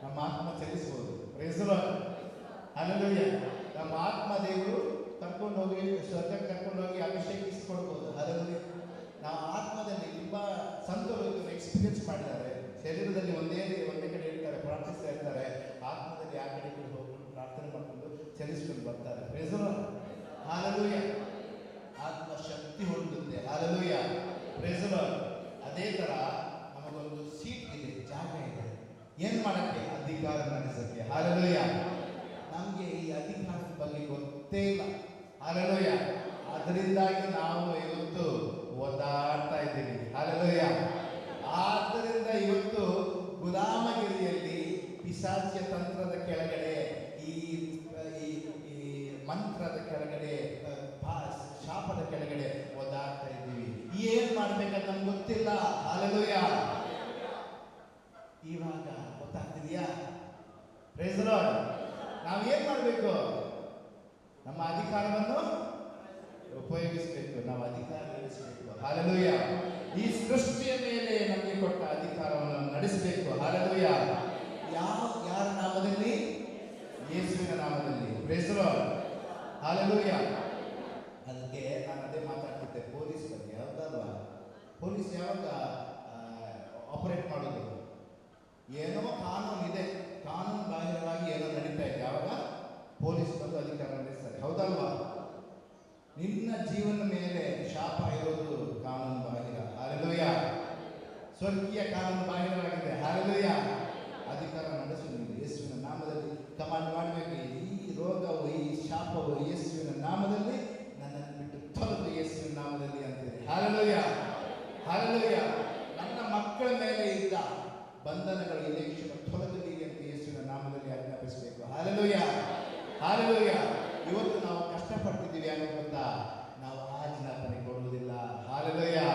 ನಮ್ಮ ಆತ್ಮ ಚಲಿಸ್ಬೋದು. Praise the Lord. ಹಲ್ಲೆಲೂಯಾ. ನಮ್ಮ ಆತ್ಮ ದೇವರು ಕರ್ಕೊಂಡು ಹೋಗಿ ಸ್ವರ್ಗಕ್ಕೆ ಕರ್ಕೊಂಡು ಹೋಗಿ ಎಕ್ಸ್ಪೀರಿಯನ್ಸ್ ಮಾಡಿದ್ದಾರೆ. ಶರೀರದಲ್ಲಿ ಒಂದೇ ಕಡೆ ಇರ್ತಾರೆ, ಪ್ರಾರ್ಥಿಸ್ತಾ ಇರ್ತಾರೆ, ಆತ್ಮದಲ್ಲಿ ಆ ಕಡೆ ಹೋಗ್ಕೊಂಡು ಪ್ರಾರ್ಥನೆ ಮಾಡ್ಕೊಂಡು ಚಲಿಸ್ಕೊಂಡು ಬರ್ತಾರೆ. Praise the Lord. ಹಲ್ಲೆಲೂಯಾ. ಆತ್ಮ ಶಕ್ತಿ ಹೊಂದುತ್ತೆ. ಹಲ್ಲೆಲೂಯಾ. Praise the Lord. ಅದೇ ತರ ನಮಗೊಂದು ಸೀಟ್ ಇದೆ, ಜಾಗ ಇದೆ. ಏನ್ ಮಾಡಕ್ಕೆ? ಅಧಿಕಾರ ನಡೆಸಕ್ಕೆ. ಹಲ್ಲೆಲೂಯಾ. ನಮಗೆ ಈ ಅಧಿಕಾರದ ಬಗ್ಗೆ ಗೊತ್ತೇ ಇಲ್ಲ. ಹಲ್ಲೆಲೂಯಾ. ಅದರಿಂದಾಗಿ ನಾವು ಇವತ್ತು ಓದಾಡ್ತಾ ಇದ್ದೀವಿ. ಹಲ್ಲೆಲೂಯಾ. ಆದ್ದರಿಂದ ಇವತ್ತು ಗುಲಾಮಗಿರಿಯಲ್ಲಿ ಪಿಶಾಚಿಯ ತಂತ್ರದ ಕೆಳಗಡೆ, ಈ ಮಂತ್ರದ ಕೆಳಗಡೆ, ಶಾಪದ ಕೆಳಗಡೆ ಓದಾಡ್ತಾ ಇದ್ದೀವಿ. ಏನ್ ಮಾಡ್ಬೇಕಂತ ನಮ್ಗೆ ಗೊತ್ತಿಲ್ಲ. ಹಲ್ಲೆಲೂಯಾ. ಇವಾಗ ಗೊತ್ತಾಗ್ತಿದೆಯಾ? Price the lord. ನಾವು ಏನ್ ಮಾಡಬೇಕು? ನಮ್ಮ ಅಧಿಕಾರವನ್ನು ಉಪಯೋಗಿಸಬೇಕು. ನಾವು ಅಧಿಕಾರ ನಡೆಸಬೇಕು. ಹಲ್ಲೆಲೂಯಾ. ಈ ಸೃಷ್ಟಿಯ ಮೇಲೆ ನಮಗೆ ಕೊಟ್ಟ ಅಧಿಕಾರವನ್ನು ನಡೆಸಬೇಕು. ಹಲ್ಲೆಲೂಯಾ. ಯಾರ ನಾಮದಲ್ಲಿ? ಯೇಸುವಿನ ನಾಮದಲ್ಲಿ. Praise the Lord. ಹಲ್ಲೆಲೂಯಾ. ಅದಕ್ಕೆ ನಾನು ಅದೇ ಮಾತಾಡ್ತಿದ್ದೆ ಪೊಲೀಸ್ ಬಗ್ಗೆ. ಹೌದಲ್ವಾ? ಪೊಲೀಸ್ ಯಾವಾಗ ಆಪರೇಟ್ ಮಾಡೋದು? ಏನೋ ಕಾನೂನು ಇದೆ, ಕಾನೂನು ಬಾಹಿರವಾಗಿ ಏನೋ ನಡೀತಾ ಇದೆ, ಯಾವಾಗ ಪೊಲೀಸ್ ಬಂದು ಅಧಿಕಾರ ನಡೆಸ್ತಾರೆ. ಹೌದಲ್ವಾ? ನಿನ್ನ ಜೀವನ ಮೇಲೆ ಶಾಪ ಇರೋದು ಕಾನೂನು ಬಾಹಿರ. ಹಲ್ಲೆಲೂಯಾ. ಸ್ವರ್ಗೀಯ ಕಾನೂನು ಬಾಹಿರವಾಗಿದೆ. ಹಲ್ಲೆಲೂಯಾ. ಅಧಿಕಾರ ನಡೆಸು. ನೀವು ಯೇಸುವಿನ ನಾಮದಲ್ಲಿ ಕಮಾಂಡ್ ಮಾಡಬೇಕು. ಈ ರೋಗವು, ಈ ಶಾಪವು ಯೇಸುವಿನ ನಾಮದಲ್ಲಿ ನನ್ನನ್ನು ಬಿಟ್ಟು ತೊಲಗು, ಯೇಸುವಿನ ನಾಮದಲ್ಲಿ ಅಂತಿದೆ. ಹಲ್ಲೆಲೂಯಾ. ಹಲ್ಲೆಲೂಯಾ. ನನ್ನ ಮಕ್ಕಳ ಮೇಲೆ ಇದ್ದ ಬಂಧನಗಳು ಇದೇ ಕ್ಷಣ ತೊಲಗಲಿ ಅಂತ ಯೇಸುವಿನ ನಾಮದಲ್ಲಿ ಆಜ್ಞಾಪಿಸಬೇಕು. ಹಲ್ಲೆಲೂಯಾ. ಹಲ್ಲೆಲೂಯಾ. ಇವತ್ತು ನಾವು ಕಷ್ಟಪಡ್ತಿದ್ದೀವಿ ಅನ್ನೋ ಗೊತ್ತಾ? ನಾವು ಆಜ್ಞಾಪನೆ ಕೊಡುವುದಿಲ್ಲ. ಹಲ್ಲೆಲೂಯಾ.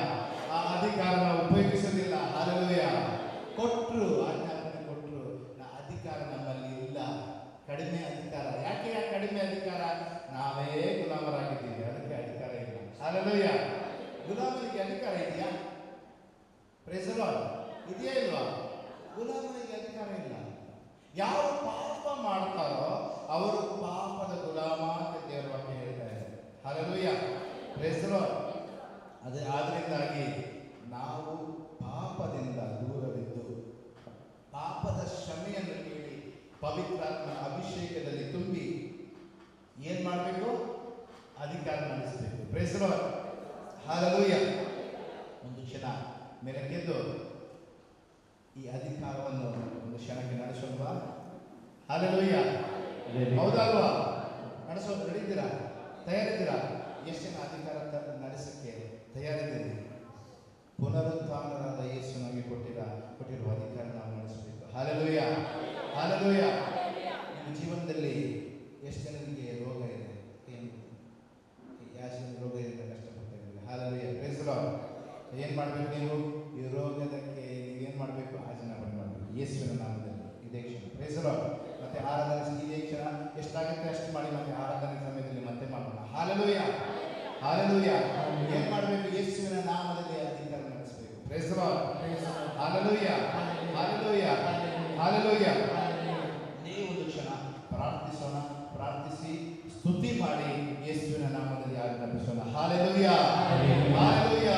ಆ ಅಧಿಕಾರ ನಾವು ಉಪಯೋಗಿಸೋದಿಲ್ಲ. ಹಲ್ಲೆಲೂಯಾ. ಕೊಟ್ಟರು, ಆಜ್ಞಾಪನೆ ಕೊಟ್ಟರು, ಅಧಿಕಾರ ನಮ್ಮಲ್ಲಿ ಇಲ್ಲ. ಕಡಿಮೆ ಅಧಿಕಾರ. ಯಾಕೆ ಕಡಿಮೆ ಅಧಿಕಾರ? ನಾವೇ ಗುಲಾಮರಾಗಿದ್ದೀವಿ, ಅದಕ್ಕೆ ಅಧಿಕಾರ ಇಲ್ಲ. ಹಲ್ಲೆಲೂಯಾ. ಗುಲಾಮರಿಗೆ ಅಧಿಕಾರ ಇದೆಯಾ? Praise the Lord. ಇದೆಯಾ ಇಲ್ವಾ? ಗುಲಾಮರಿಗೆ ಅಧಿಕಾರ ಇಲ್ಲ. ಯಾರು ಪಾಪ ಮಾಡ್ತಾರೋ ಅವರು ಪಾಪದ ಗುಲಾಮ ಅಂತ ದೇವರ ವಾಕ್ಯ ಹೇಳ್ತಾ ಇದೆ. ಹಲ್ಲೆಲೂಯಾ. Praise the Lord. ಆದ್ದರಿಂದಾಗಿ ನಾವು ಪಾಪದಿಂದ ದೂರವಿದ್ದು ಪಾಪದ ಕ್ಷಮೆಯನ್ನು ಕೇಳಿ ಪವಿತ್ರಾತ್ಮ ಅಭಿಷೇಕದಲ್ಲಿ ತುಂಬಿ ಏನ್ ಮಾಡಬೇಕು? ಅಧಿಕಾರ ನಡೆಸಬೇಕು. Praise the Lord. ಹಲ್ಲೆಲೂಯಾ. ಒಂದು ಕ್ಷಣ ಮೇಲಕ್ಕೆದ್ದು ಈ ಅಧಿಕಾರವನ್ನು ಒಂದು ಕ್ಷಣಕ್ಕೆ ನಡೆಸೋಲ್ವಾ? ಹಲ್ಲೆಲೂಯಾ. ಹೌದಲ್ವಾ? ನಡೆಸೋದು ನಡೀತೀರಾ? ತಯಾರಿದ್ದೀರಾ? ಎಷ್ಟು ಜನ ಅಧಿಕಾರ ನಡೆಸಕ್ಕೆ ತಯಾರಿದ್ದೀರಿ? ಪುನರುತ್ಥಾನರಾದ ಯೇಸು ನಮಗೆ ಕೊಟ್ಟಿರುವ ಅಧಿಕಾರ ನಾವು ನಡೆಸಬೇಕು. ಹಲ್ಲೆಲೂಯಾ. ಹಲ್ಲೆಲೂಯಾ. ನಿಮ್ಮ ಜೀವನದಲ್ಲಿ ಎಷ್ಟು ಜನರಿಗೆ ರೋಗ ಇದೆ? ಯಾವ ರೋಗ ಇದೆ? ಕಷ್ಟಪಡ್ತಾ ಇದ್ದೀರಿ. ಹಲ್ಲೆಲೂಯಾ. Praise the Lord. ಏನ್ ಮಾಡ್ಬೇಕು? ನೀವು ಈ ರೋಗದಕ್ಕೆ ನೀವೇನ್ ಮಾಡಬೇಕು? ಆಜ್ಞಾಪನೆ ಮಾಡಬೇಕು ಯೇಸುವಿನ ನಾಮದಲ್ಲಿ ಇದೇ ಕ್ಷಣ. Praise the Lord. ಮತ್ತೆ ಆರಾಧನೆ ಇದೇ ಕ್ಷಣ ಎಷ್ಟಾಗುತ್ತೆ ಅಷ್ಟು ಮಾಡಿ. ಮತ್ತೆ ಆರಾಧನೆ ಸಮಯದಲ್ಲಿ ಮತ್ತೆ ಮಾಡೋಣ. ಹಲ್ಲೆಲೂಯಾ. ಹಲ್ಲೆಲೂಯಾ. ಏನ್ ಮಾಡಬೇಕು? ಯೇಸುವಿನ ನಾಮದಲ್ಲಿ ಅಧಿಕಾರ ನಡೆಸಬೇಕು. Praise the Lord. Hallelujah. Hallelujah. Hallelujah. ನೀವು ಒಂದು ಕ್ಷಣ ಪ್ರಾರ್ಥಿಸೋಣ. ಪ್ರಾರ್ಥಿಸಿ ಸ್ತುತಿ ಮಾಡಿ ಯೇಸುವಿನ ನಾಮದಲ್ಲಿ ಆಜ್ಞಾಪಿಸೋಣ. Hallelujah. Hallelujah.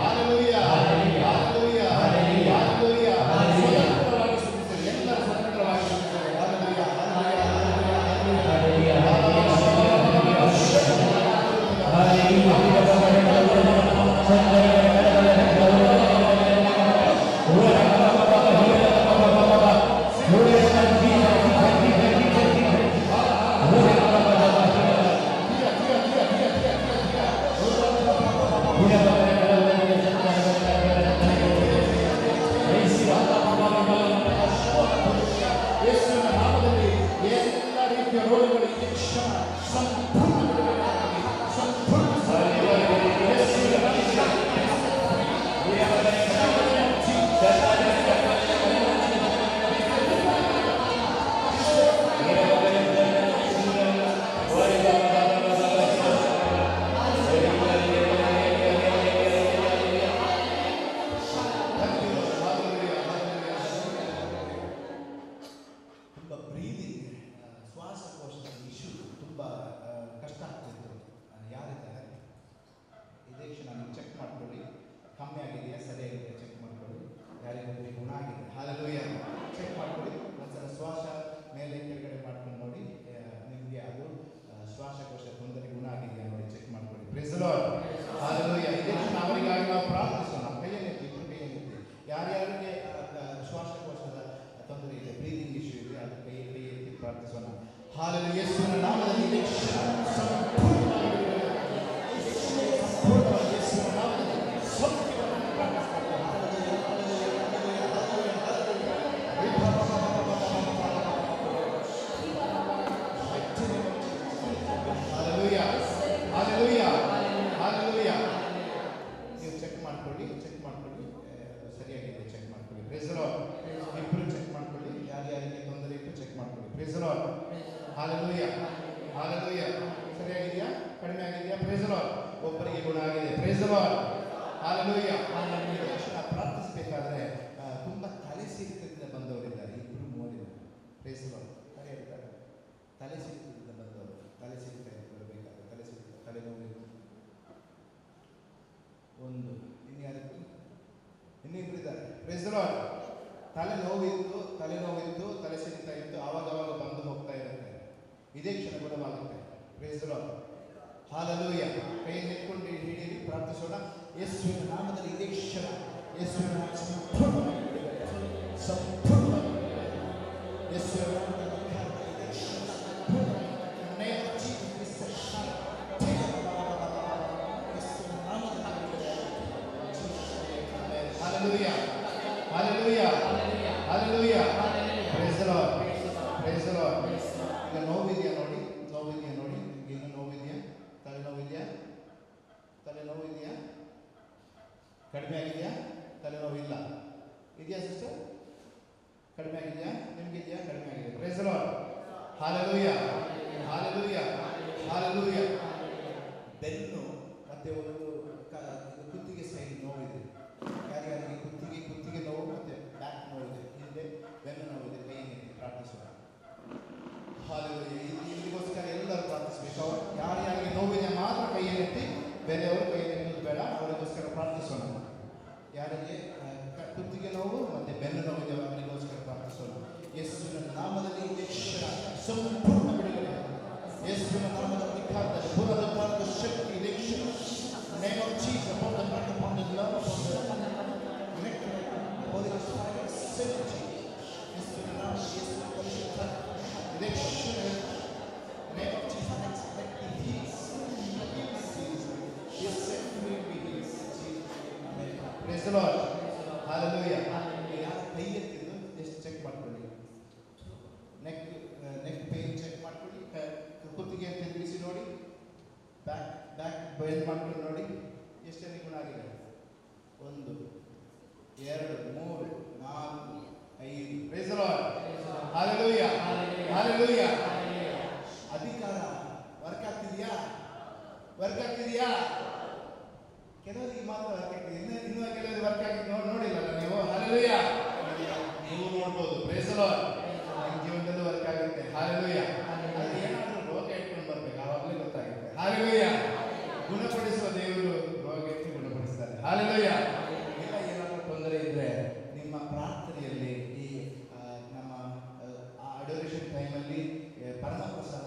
Hallelujah. Hallelujah. Hallelujah. ಸ್ವತಂತ್ರವಾಗಿ ಸ್ತುತಿಸಿರಿ. ಎಲ್ಲರೂ ಸ್ವತಂತ್ರವಾಗಿ ಸ್ತುತಿಸಿರಿ. ಹಲ್ಲೆಲೂಯಾ. ಹಲ್ಲೆಲೂಯಾ. ಯೇಸುವಿನ ನಾಮದಲ್ಲಿ ಎಲ್ಲ ರೀತಿಯ ರೋಗಗಳು ಈ ಕ್ಷಣ ಸಂಪೂರ್ಣ ಬಿಡುಗಡೆ ಆಗಲಿ. ಸಂಪೂರ್ಣ ಯೇಸುವಿನ ನಾಮದಲ್ಲಿ ಪ್ರೇಸ್ ದಿ ಲಾರ್ಡ್. ಹಾಲೆಲೂಯಾ. ಇದೇ ಅವರಿಗಾಗಿ ನಾವು ಪ್ರಾರ್ಥಿಸೋಣ. ಕೈಯನ್ನೆತ್ತಿ, ಇಬ್ಬರು ಕೈಯನ್ನೆತ್ತಿ. ಯಾರ್ಯಾರಿಗೆ ಶ್ವಾಸಕೋಶದ ತೊಂದರೆ ಇದೆ, ಬ್ರೀದಿಂಗ್ ಇಶ್ಯೂ ಇದೆ, ಅದು ಕೈ ಎತ್ತಿ ಪ್ರಾರ್ಥಿಸೋಣ. ಹಾಲೆಲೂಯಾ. ಯೇಸುವಿನ ನಾಮದಲ್ಲಿ ಇದೇ ಕ್ಷಣ ಸಂಪೂರ್ಣವಾಗಿ ಯೇಸುವಿನ ನಾಮದಲ್ಲಿ ಸೌಖ್ಯವನ್ನು ಪ್ರಾರ್ಥಿಸ್ತಾರೆ. ಹಾಲೆಲೂಯಾ. ಹಾಲೆಲೂಯಾ. ಹಾಲೆಲೂಯಾ. ನೀವು ಚೆಕ್ ಮಾಡ್ಕೊಳ್ಳಿ, ಸರಿಯಾಗಿದೆ, ಚೆಕ್ ಮಾಡ್ಕೊಳ್ಳಿ. Praise the Lord. ಇಬ್ಬರು ಚೆಕ್ ಮಾಡ್ಕೊಳ್ಳಿ, ಯಾರ್ಯಾರಿಗೆ ತೊಂದರೆ ಇತ್ತು ಚೆಕ್ ಮಾಡ್ಕೊಳ್ಳಿ. Praise the Lord. Hallelujah. Hallelujah. ಸರಿಯಾಗಿದೆಯಾ, ಕಡಿಮೆ ಆಗಿದೆಯಾ? Praise the Lord. ಒಬ್ಬರಿಗೆ ಗುಣ ಆಗಿದೆ. Praise the Lord. ಹಾಲೆಲೂಯಾ. ಪ್ರಾರ್ಥಿಸಬೇಕಾದ್ರೆ ತುಂಬ ತಲೆ ಸಿಡಿತದಿಂದ ಬಂದವರಿದ್ದಾರೆ, ಇಬ್ಬರು ಮೂವರಿದ್ದಾರೆ. Praise the Lord. ಸರಿಯಾಗಿದ್ದಾರೆ. ತಲೆ ಸಿಡಿತದಿಂದ ಬಂದವರು, ತಲೆ ಸಿಡಿತ ಬರಬೇಕಾದ್ರೆ ತಲೆ ಸಿಡಿತ, ತಲೆನೋವು ಒಂದು, ಇನ್ಯಾರಿಗೂ ಇನ್ನಿಬ್ಬರು ಇದ್ದಾರೆ. Praise the lord. ತಲೆನೋವಿತ್ತು, ತಲೆ ಸಿಡಿತ ಇತ್ತು, ಆವಾಗ ಬಂದು ಹೋಗ್ತಾ ಇರುತ್ತೆ. ಇದೇ ಕ್ಷಣ ಗುಣವಾಗುತ್ತೆ. Praise the Lord. ಹಾಲೆಲೂಯಾ. ಕೈಯನ್ನು ಎತ್ಕೊಂಡು ಹಿಡಿಯಿರಿ, ಪ್ರಾರ್ಥಿಸೋಣ. ಯೇಸುವಿನ ನಾಮದಲ್ಲಿ ಇದೇ ಕ್ಷಣ ಯೇಸುವಿನ ನಾಮ ಸಂಪೂರ್ಣವಾಗಿ ಸಂಪೂರ್ಣವಾಗಿ ಯೇಸುವಿನ ನಾಮದಲ್ಲಿ ಇದೇ ಕ್ಷಣ ಸಂಪೂರ್ಣವಾಗಿ Hallelujah. Hallelujah. Hallelujah. Praise the Lord. Praise the Lord. ಈಗ ನೋವಿದೆಯಾ ನೋಡಿ, ಏನು ನೋವಿದೆಯಾ? ತಲೆನೋವಿದೆಯಾ? ಕಡಿಮೆ ಆಗಿದೆಯಾ? ತಲೆನೋವಿಲ್ಲ ಇದೆಯಾ ಸಿಸ್ಟರ್? ಕಡಿಮೆ ಆಗಿದೆಯಾ? ನಿಮಗಿದೆಯಾ? ಕಡಿಮೆ ಆಗಿದೆ. Praise the Lord. Hallelujah. Hallelujah. Hallelujah. ಬೆನ್ನು ಮತ್ತೆ ಒಂದು ಕುತ್ತಿಗೆ ಸೈಡ್ ನೋವಿದೆ. ಯಾರ್ಯಾರಿಗೆ ಕುತ್ತಿಗೆ ನೋವು ಮತ್ತೆ ಬ್ಯಾಕ್ ನೋವಿದೆ, ಹಿಂದೆ ಬೆನ್ನು ನೋವಿದೆ, ಕೈಯಲ್ಲಿ ಪ್ರಾರ್ಥಿಸೋಣ. ಹಾಲೆಲೂಯಾ. ಇಲ್ಲಿಗೋಸ್ಕರ ಎಲ್ಲರೂ ಪ್ರಾರ್ಥಿಸಬೇಕು. ಯಾರ್ಯಾರಿಗೆ ನೋವಿದೆ ಮಾತ್ರ ಕೈಯನ್ನೆತ್ತಿ, ಬೇರೆಯವರು ಕೈಯನ್ನೆತ್ತೋದು ಬೇಡ, ಅವರಿಗೋಸ್ಕರ ಪ್ರಾರ್ಥಿಸೋಣ. ಯಾರಿಗೆ ಕುತ್ತಿಗೆ ನೋವು ಮತ್ತೆ ಬೆನ್ನು ನೋವಿದೆ ಅವರಿಗೋಸ್ಕರ ಪ್ರಾರ್ಥಿಸೋಣ. ಯೇಸುವಿನ ನಾಮದಲ್ಲಿ ಕ್ಷಣ ಸಂಪೂರ್ಣ ಬಿಡುಗಡೆ. ಯೇಸುವಿನ ನಾಮದ ಅಧಿಕಾರದಲ್ಲಿ ಪುನರುದ್ಧಾರದ ಶಕ್ತಿ ಇದೆ. ಕ್ಷಣ name of Jesus upon the back, upon the love, upon the neck, Holy Ghost fire, synergy. Yesuna naam, Yesuna parishudha. Election, name of Jesus, let me heals. Yes, set free, be healed. Amen. Praise the Lord. Hallelujah. ಯಾರು ಕೈ ಎತ್ತಿದ್ದು ಎಷ್ಟು check ಮಾಡ್ಕೊಳ್ಳಿ. Neck pain check ಮಾಡ್ಕೊಳ್ಳಿ. ಕುತ್ತಿಗೆ ತಿರುಗಿಸಿ ನೋಡಿ. Back bend ಮಾಡ್ಕೊಂಡು ನೋಡಿ. ಎಷ್ಟೇ ಗುಣ ಆಗಿದೆ? 1 2 3 4 5. Praise the Lord. Hallelujah. Hallelujah. ಅಧಿಕಾರ ವರ್ಕ್ ಆಗ್ತಿದೆಯಾ? ಕೆಲವರಿಗೆ ಮಾತ್ರ ವರ್ಕ್ ಆಗ್ತಿದೆ, ಇನ್ನೂ ಕೆಲವರಿಗೆ ವರ್ಕ್ ಆಗಿ ನೋಡಿಲ್ಲ ನೀವು. Hallelujah. ನೀವು ನೋಡ್ಬೋದು. Praise the Lord. ನಿಮ್ಮ ಜೀವನದಲ್ಲೂ ವರ್ಕ್ ಆಗುತ್ತೆ. Hallelujah. ಅದು ಏನಾದರೂ ರೋಗ ಇಟ್ಕೊಂಡು ಬರ್ಬೇಕು, ಆವಾಗಲೇ ಗೊತ್ತಾಗುತ್ತೆ. Hallelujah. ಗುಣಪಡಿಸುವ ದೇವರು ರೋಗ ಇಟ್ಟು ಗುಣಪಡಿಸ್ತಾರೆ. Hallelujah. ಇಲ್ಲ ಏನಾದರೂ ತೊಂದರೆ ಇದ್ರೆ ನಿಮ್ಮ ಪ್ರಾರ್ಥನೆಯಲ್ಲಿ ಈ ನಮ್ಮ ಅಡೋರೇಷನ್ ಟೈಮಲ್ಲಿ ಪರಮಪ್ರಸಾದ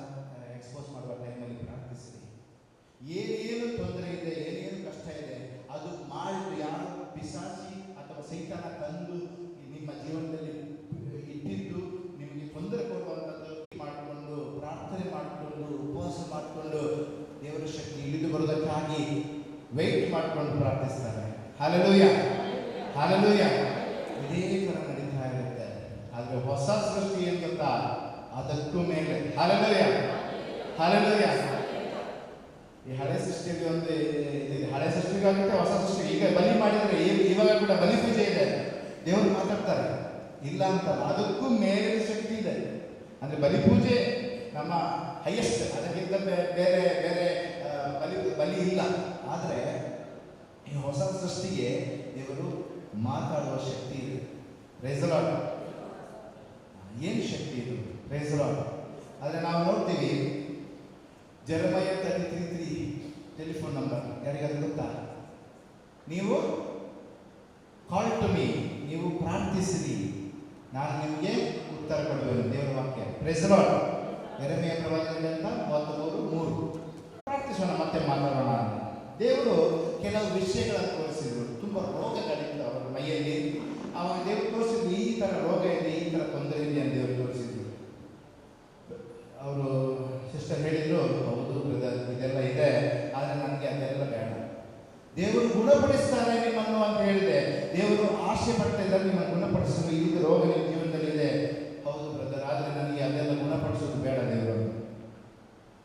ಎಕ್ಸ್ಪೋಸ್ ಮಾಡುವ ಟೈಮಲ್ಲಿ ಪ್ರಾರ್ಥಿಸಿರಿ. ಏನೇನು ತೊಂದರೆ ಇದೆ, ಏನೇನು ಕಷ್ಟ ಇದೆ, ಅದು ಮಾಡಿದ್ದು ಯಾರು ಪಿಶಾಚಿ ಅಥವಾ ಸೈತಾನ ತಂದು ನಿಮ್ಮ ಜೀವನದಲ್ಲಿ ಇಟ್ಟಿದ್ದು ನಿಮಗೆ ತೊಂದರೆ ಕೊಡುವಂಥದ್ದು ಮಾಡಿಕೊಂಡು ಪ್ರಾರ್ಥನೆ ಮಾಡಿಕೊಂಡು ಉಪವಾಸ ಮಾಡಿಕೊಂಡು ದೇವರ ಶಕ್ತಿ ಇಳಿದು ಬರೋದಕ್ಕಾಗಿ ವೆಯ್ಟ್ ಮಾಡಿಕೊಂಡು ಪ್ರಾರ್ಥಿಸ್ತಾರೆ. Hallelujah. Hallelujah. ಇದೇ ಥರ ನಡೀತಾ ಇರುತ್ತೆ. ಆದರೆ ಹೊಸ ಸೃಷ್ಟಿ ಏನು ಗೊತ್ತಾ? ಅದಕ್ಕೂ ಮೇಲೆ. Hallelujah. Hallelujah. ಈ ಹಳೆ ಸೃಷ್ಟಿಯಲ್ಲಿ ಒಂದು ಇದೆ. ಹಳೆ ಸೃಷ್ಟಿಗಾಗುತ್ತೆ, ಹೊಸ ಸೃಷ್ಟಿ. ಈಗ ಬಲಿ ಮಾಡಿದರೆ ಇವಾಗ ಕೂಡ ಬಲಿ ಪೂಜೆ ಇದೆ, ದೇವರು ಮಾತಾಡ್ತಾರೆ, ಇಲ್ಲ ಅಂತ. ಅದಕ್ಕೂ ಮೇಲಿನ ಶಕ್ತಿ ಇದೆ. ಅಂದರೆ ಬಲಿ ಪೂಜೆ ನಮ್ಮ ಹೈಯೆಸ್ಟ್, ಅದಕ್ಕಿಂತ ಬೇರೆ ಬಲಿ ಇಲ್ಲ. ಆದರೆ ಈ ಹೊಸ ಸೃಷ್ಟಿಗೆ ದೇವರು ಮಾತಾಡುವ ಶಕ್ತಿ ಇದೆ. Praise the Lord. ಏನು ಶಕ್ತಿ ಇದು? Praise the Lord. ಆದರೆ ನಾವು ನೋಡ್ತೀವಿ ಜೆರೆಮಯ 33:3 ಟೆಲಿಫೋನ್ ನಂಬರ್, ಯಾರಿಗಾದ್ರೂ ಗೊತ್ತಾ? ನೀವು ಕಾಲ್ ಟು ಮೀ, ನೀವು ಪ್ರಾರ್ಥಿಸಿರಿ, ನಾನು ನಿಮಗೆ ಉತ್ತರ ಕೊಡುವೆನು. ದೇವರ ವಾಕ್ಯ. Price the lord. ಯೆರೆಮೀಯ ಪ್ರವಾದನೆ 33:3. ಪ್ರಾರ್ಥಿಸೋಣ, ಮತ್ತೆ ಮಾತಾಡೋಣ. ದೇವರು ಕೆಲವು ವಿಷಯಗಳನ್ನು ತೋರಿಸಿದ್ರು. ತುಂಬ ರೋಗಗಳಿತ್ತು ಅವರ ಮೈಯಲ್ಲಿ. ಆವಾಗ ದೇವರು ತೋರಿಸಿದ್ರು, ಈ ಥರ ರೋಗ ಇದೆ, ಈ ಥರ ತೊಂದರೆ ಇದೆ ಅಂತ ದೇವರು ತೋರಿಸಿದ್ರು. ಅವರು ಸಿಸ್ಟರ್ ಹೇಳಿದ್ರು, ಹೌದು ಬ್ರದರ್ ಇದೆಲ್ಲ ಇದೆ, ಆದರೆ ನನಗೆ ಅದೆಲ್ಲ ಬೇಡ, ದೇವರು ಗುಣಪಡಿಸ್ತಾನೆ ನಿಮ್ಮನ್ನು ಅಂತ ಹೇಳಿದೆ. ದೇವರು ಆಸೆ ಪಡ್ತಾ ಇದ್ದಾರೆ ನಿಮ್ಮನ್ನು ಗುಣಪಡಿಸಲು. ಇದು ರೋಗ ನಿಮ್ಮ ಜೀವನದಲ್ಲಿ ಇದೆ. ಹೌದು ಬ್ರದರ್, ಆದರೆ ನನಗೆ ಅದೆಲ್ಲ ಗುಣಪಡಿಸೋದು ಬೇಡ ದೇವರು.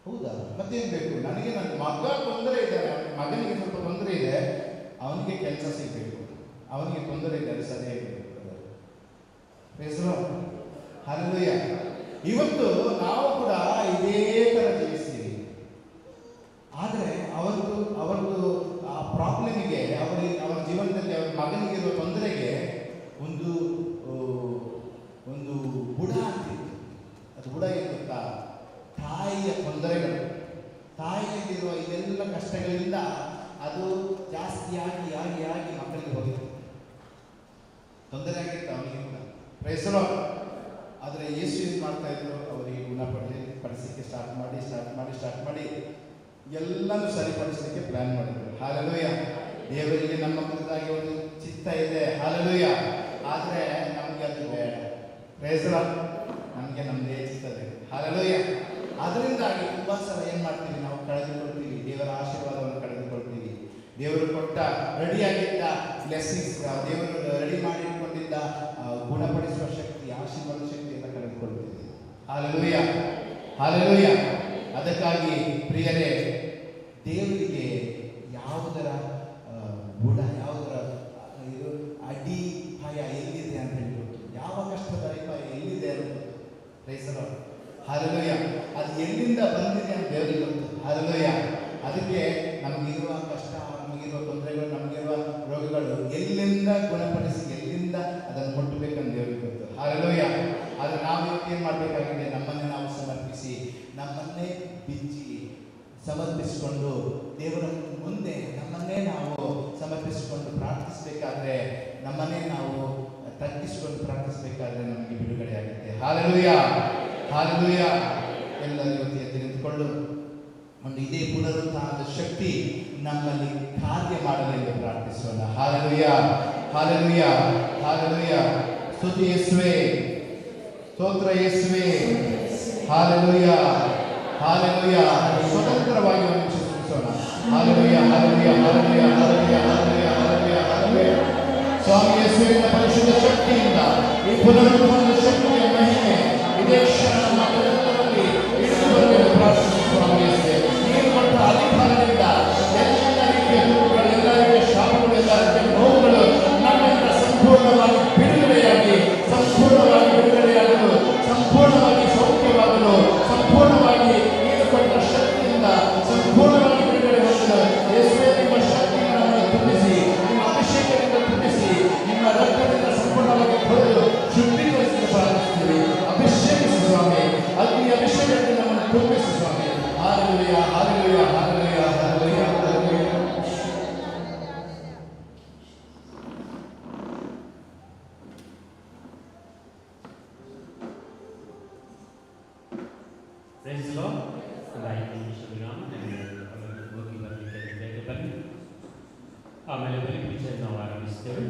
ಹೌದಾ, ಮತ್ತೇನು ಬೇಕು ನನಗೆ? ನನ್ನ ಮಗ ತೊಂದರೆ ಇದೆ, ಮಗನಿಗೆ ಸ್ವಲ್ಪ ತೊಂದರೆ ಇದೆ, ಅವನಿಗೆ ಕೆಲಸ ಸಿಗಬೇಕು, ಅವನಿಗೆ ತೊಂದರೆ ಇದೆ, ಅದು ಸರಿಯಾಗಿರಬೇಕು. ಹೆಸರು ಹಲ್ಲೆಲೂಯಾ. ಇವತ್ತು ನಾವು ಕೂಡ ಇದೇ ಥರ ಜೀವಿಸ್ತೀವಿ. ಆದರೆ ಅವರದ್ದು ಆ ಪ್ರಾಬ್ಲಮಿಗೆ, ಅವರ ಜೀವನದಲ್ಲಿ ಅವರ ಮಗನಿಗಿರುವ ತೊಂದರೆಗೆ ಒಂದು ಬುಡ ಅಂತಿತ್ತು. ಅದು ಬುಡ ಏನು ಗೊತ್ತಾ? ತಾಯಿಯ ತೊಂದರೆಗಳು, ತಾಯಿಯಲ್ಲಿರುವ ಇದೆಲ್ಲ ಕಷ್ಟಗಳಿಂದ ಅದು ಜಾಸ್ತಿ ಆಗಿ ಆಗಿ ಆಗಿ ಮಕ್ಕಳಿಗೆ ಹೋಗಿತ್ತು. ತೊಂದರೆ ಆಗಿತ್ತು ಅವನಿಗೆ ಕೂಡ. ಪ್ರೈಸಲೋ. ಆದರೆ ಯೇಸು ಏನು ಮಾಡ್ತಾ ಇದ್ರು? ಅವರಿಗೆ ಗುಣಪಡಿಸಲಿಕ್ಕೆ ಸ್ಟಾರ್ಟ್ ಮಾಡಿ ಎಲ್ಲನೂ ಸರಿಪಡಿಸಲಿಕ್ಕೆ ಪ್ಲಾನ್ ಮಾಡಿದ್ರು. ಹಲ್ಲೆಲೂಯಾ. ದೇವರಿಗೆ ನಮ್ಮ ಕುರಿತಾಗಿ ಒಂದು ಚಿತ್ತ ಇದೆ. ಹಲ್ಲೆಲೂಯಾ. ಆದರೆ ನಮಗೆ ಅದು ಬೇಡ. ಪ್ರೈಸಲೋ. ನಮಗೆ ನಮ್ಮದೇ ಚಿತ್ತ ಬೇಕು. ಹಲ್ಲೆಲೂಯಾ. ಅದರಿಂದಾಗಿ ತುಂಬ ಸಲ ಏನು ಮಾಡ್ತೀವಿ? ನಾವು ಕಳೆದುಕೊಳ್ತೀವಿ, ದೇವರ ಆಶೀರ್ವಾದವನ್ನು ಕಳೆದುಕೊಳ್ತೀವಿ. ದೇವರು ಕೊಟ್ಟ ರೆಡಿಯಾಗಿದ್ದ ಬ್ಲೆಸ್ಸಿಂಗ್ಸ್, ದೇವರು ರೆಡಿ ಮಾಡಿಕೊಂಡಿದ್ದ ಗುಣಪಡಿಸುವ ಶಕ್ತಿ, ಆಶೀರ್ವಾದ ಶಕ್ತಿ ಎಲ್ಲ ಕಳೆದುಕೊಳ್ತೀವಿ. Hallelujah, hallelujah. ಅದಕ್ಕಾಗಿ ಪ್ರಿಯರೇ, ದೇವರಿಗೆ ಯಾವುದರ ಬುಡ, ಯಾವುದರ ಅಡಿ ಭಯ ಎಲ್ಲಿದೆ ಅಂತ ಹೇಳ್ಬೋದು, ಯಾವ ಕಷ್ಟದ ಅಡಿಪಾಯ ಎಲ್ಲಿದೆ ಅಂತ ರೈಸರು. ಹಲ್ಲೆಲೂಯಾ. ಅದು ಎಲ್ಲಿಂದ ಬಂದಿದೆ ಅಂತ ದೇವರಿಗೆ ಗೊತ್ತು. ಹಲ್ಲೆಲೂಯಾ. ಅದಕ್ಕೆ ನಮಗಿರುವ ಕಷ್ಟ, ನಮಗಿರುವ ತೊಂದರೆಗಳು, ನಮಗಿರುವ ರೋಗಗಳು ಎಲ್ಲಿಂದ ಗುಣಪಡಿಸಿ, ಎಲ್ಲಿಂದ ಅದನ್ನು ಮುಟ್ಟಬೇಕಂತ ದೇವರಿಗೆ ಗೊತ್ತು. ಹಲ್ಲೆಲೂಯಾ. ಆದರೆ ನಾವು ಇವತ್ತು ಏನು ಮಾಡಬೇಕಾಗಿದೆ? ನಮ್ಮನ್ನೇ ನಾವು ಸಮರ್ಪಿಸಿ, ನಮ್ಮನ್ನೇ ಬಿಚ್ಚಿ ಸಮರ್ಪಿಸಿಕೊಂಡು ದೇವರ ಮುಂದೆ ನಮ್ಮನ್ನೇ ನಾವು ಸಮರ್ಪಿಸಿಕೊಂಡು ಪ್ರಾರ್ಥಿಸಬೇಕಾದ್ರೆ, ನಮ್ಮನ್ನೇ ನಾವು ತಗ್ಗಿಸಿಕೊಂಡು ಪ್ರಾರ್ಥಿಸಬೇಕಾದ್ರೆ ನಮಗೆ ಬಿಡುಗಡೆ ಆಗುತ್ತೆ. Hallelujah, hallelujah. ಎಲ್ಲರೂ ಇವತ್ತು ಎದ್ದು ನಿಂತುಕೊಂಡು ಒಂದು ಇದೇ ಪುನರುತ್ಥಾನದ ಶಕ್ತಿ ನಮ್ಮಲ್ಲಿ ಕಾರ್ಯ ಮಾಡಲೆಂದು ಪ್ರಾರ್ಥಿಸೋಣ. Hallelujah, hallelujah, hallelujah. ಸ್ತುತಿ ಯೇಸುವೇ, ಸ್ತೋತ್ರ ಯೇಸುವೇ. Hallelujah, hallelujah. ಸ್ವತಂತ್ರವಾಗಿ ವಂದಿಸೋಣ. Hallelujah, hallelujah, hallelujah, hallelujah, hallelujah, hallelujah, hallelujah. ಸ್ವಾಮಿ ಯೇಸುವಿನ ಪರಿಶುದ್ಧ ಶಕ್ತಿಯಿಂದ ಈ ಪುನರುತ್ಥಾನದ ಶಕ್ತಿಯ ಮಹಿಮೆ ಇದೇ ಕ್ಷಣ ನಮ್ಮ ಕುಟುಂಬದಲ್ಲಿ ಇಳಿದು ಬರಲೆಂದು ಪ್ರಾರ್ಥಿಸುವ ಸ್ವಾಮಿ ಯೇಸುವೇ. ನೀನು ಕೊಟ್ಟ ಅಧಿಕಾರದಿಂದ ಎಲ್ಲ ರೀತಿಯ ದುಃಖಗಳು, ಎಲ್ಲ ರೀತಿಯ ಶಾಪಗಳು, ಎಲ್ಲ ರೀತಿಯ ನೋವುಗಳು ನಮ್ಮಿಂದ ಸಂಪೂರ್ಣವಾಗಿ ಬಿಡುಗಡೆಯಾಗಿ, ಸಂಪೂರ್ಣವಾಗಿ ಬಿಡುಗಡೆಯಾಗಲು, ಸಂಪೂರ್ಣವಾಗಿ ಸೌಖ್ಯವಾಗಲು, ಸಂಪೂರ್ಣವಾಗಿ ನೀನು ಕೊಟ್ಟ ಶಕ್ತಿಯಿಂದ ಸಂಪೂರ್ಣವಾಗಿ ಬಿಡುಗಡೆ ಹೊಂದಲು ಯೇಸುವೇ, ನಿಮ್ಮ ಶಕ್ತಿಯನ್ನು ನಮ್ಮನ್ನು ತುಂಬಿಸಿ, ನಿಮ್ಮ ಅಭಿಷೇಕದಿಂದ ತುಂಬಿಸಿ, ನಿಮ್ಮ ರಕ್ತದಿಂದ ಸಂಪೂರ್ಣವಾಗಿ ತೊಳೆದು ಶುದ್ಧೀಕರಿಸಲು ಪ್ರಾರಂಭಿಸ್ತೀವಿ. ಅಭಿಷೇಕಿಸಿ ಸ್ವಾಮಿ, ಅಗ್ನಿ ಅಭಿಷೇಕದಿಂದ ನಮ್ಮನ್ನು ತುಂಬಿಸಿ ಸ್ವಾಮಿ. Hallelujah, hallelujah, hallelujah, hallelujah, hallelujah. Praise the Lord. ಒಂದು 5 ನಿಮಿಷ ವಿರಾಮ. ಹೋಗಿ ಬರಲಿಕ್ಕೆ ಬೇಗ ಬನ್ನಿ. ಆಮೇಲೆ ಬಲಿ ಪೂಜೆ ನಾವು ಆರಂಭಿಸ್ತೇವೆ.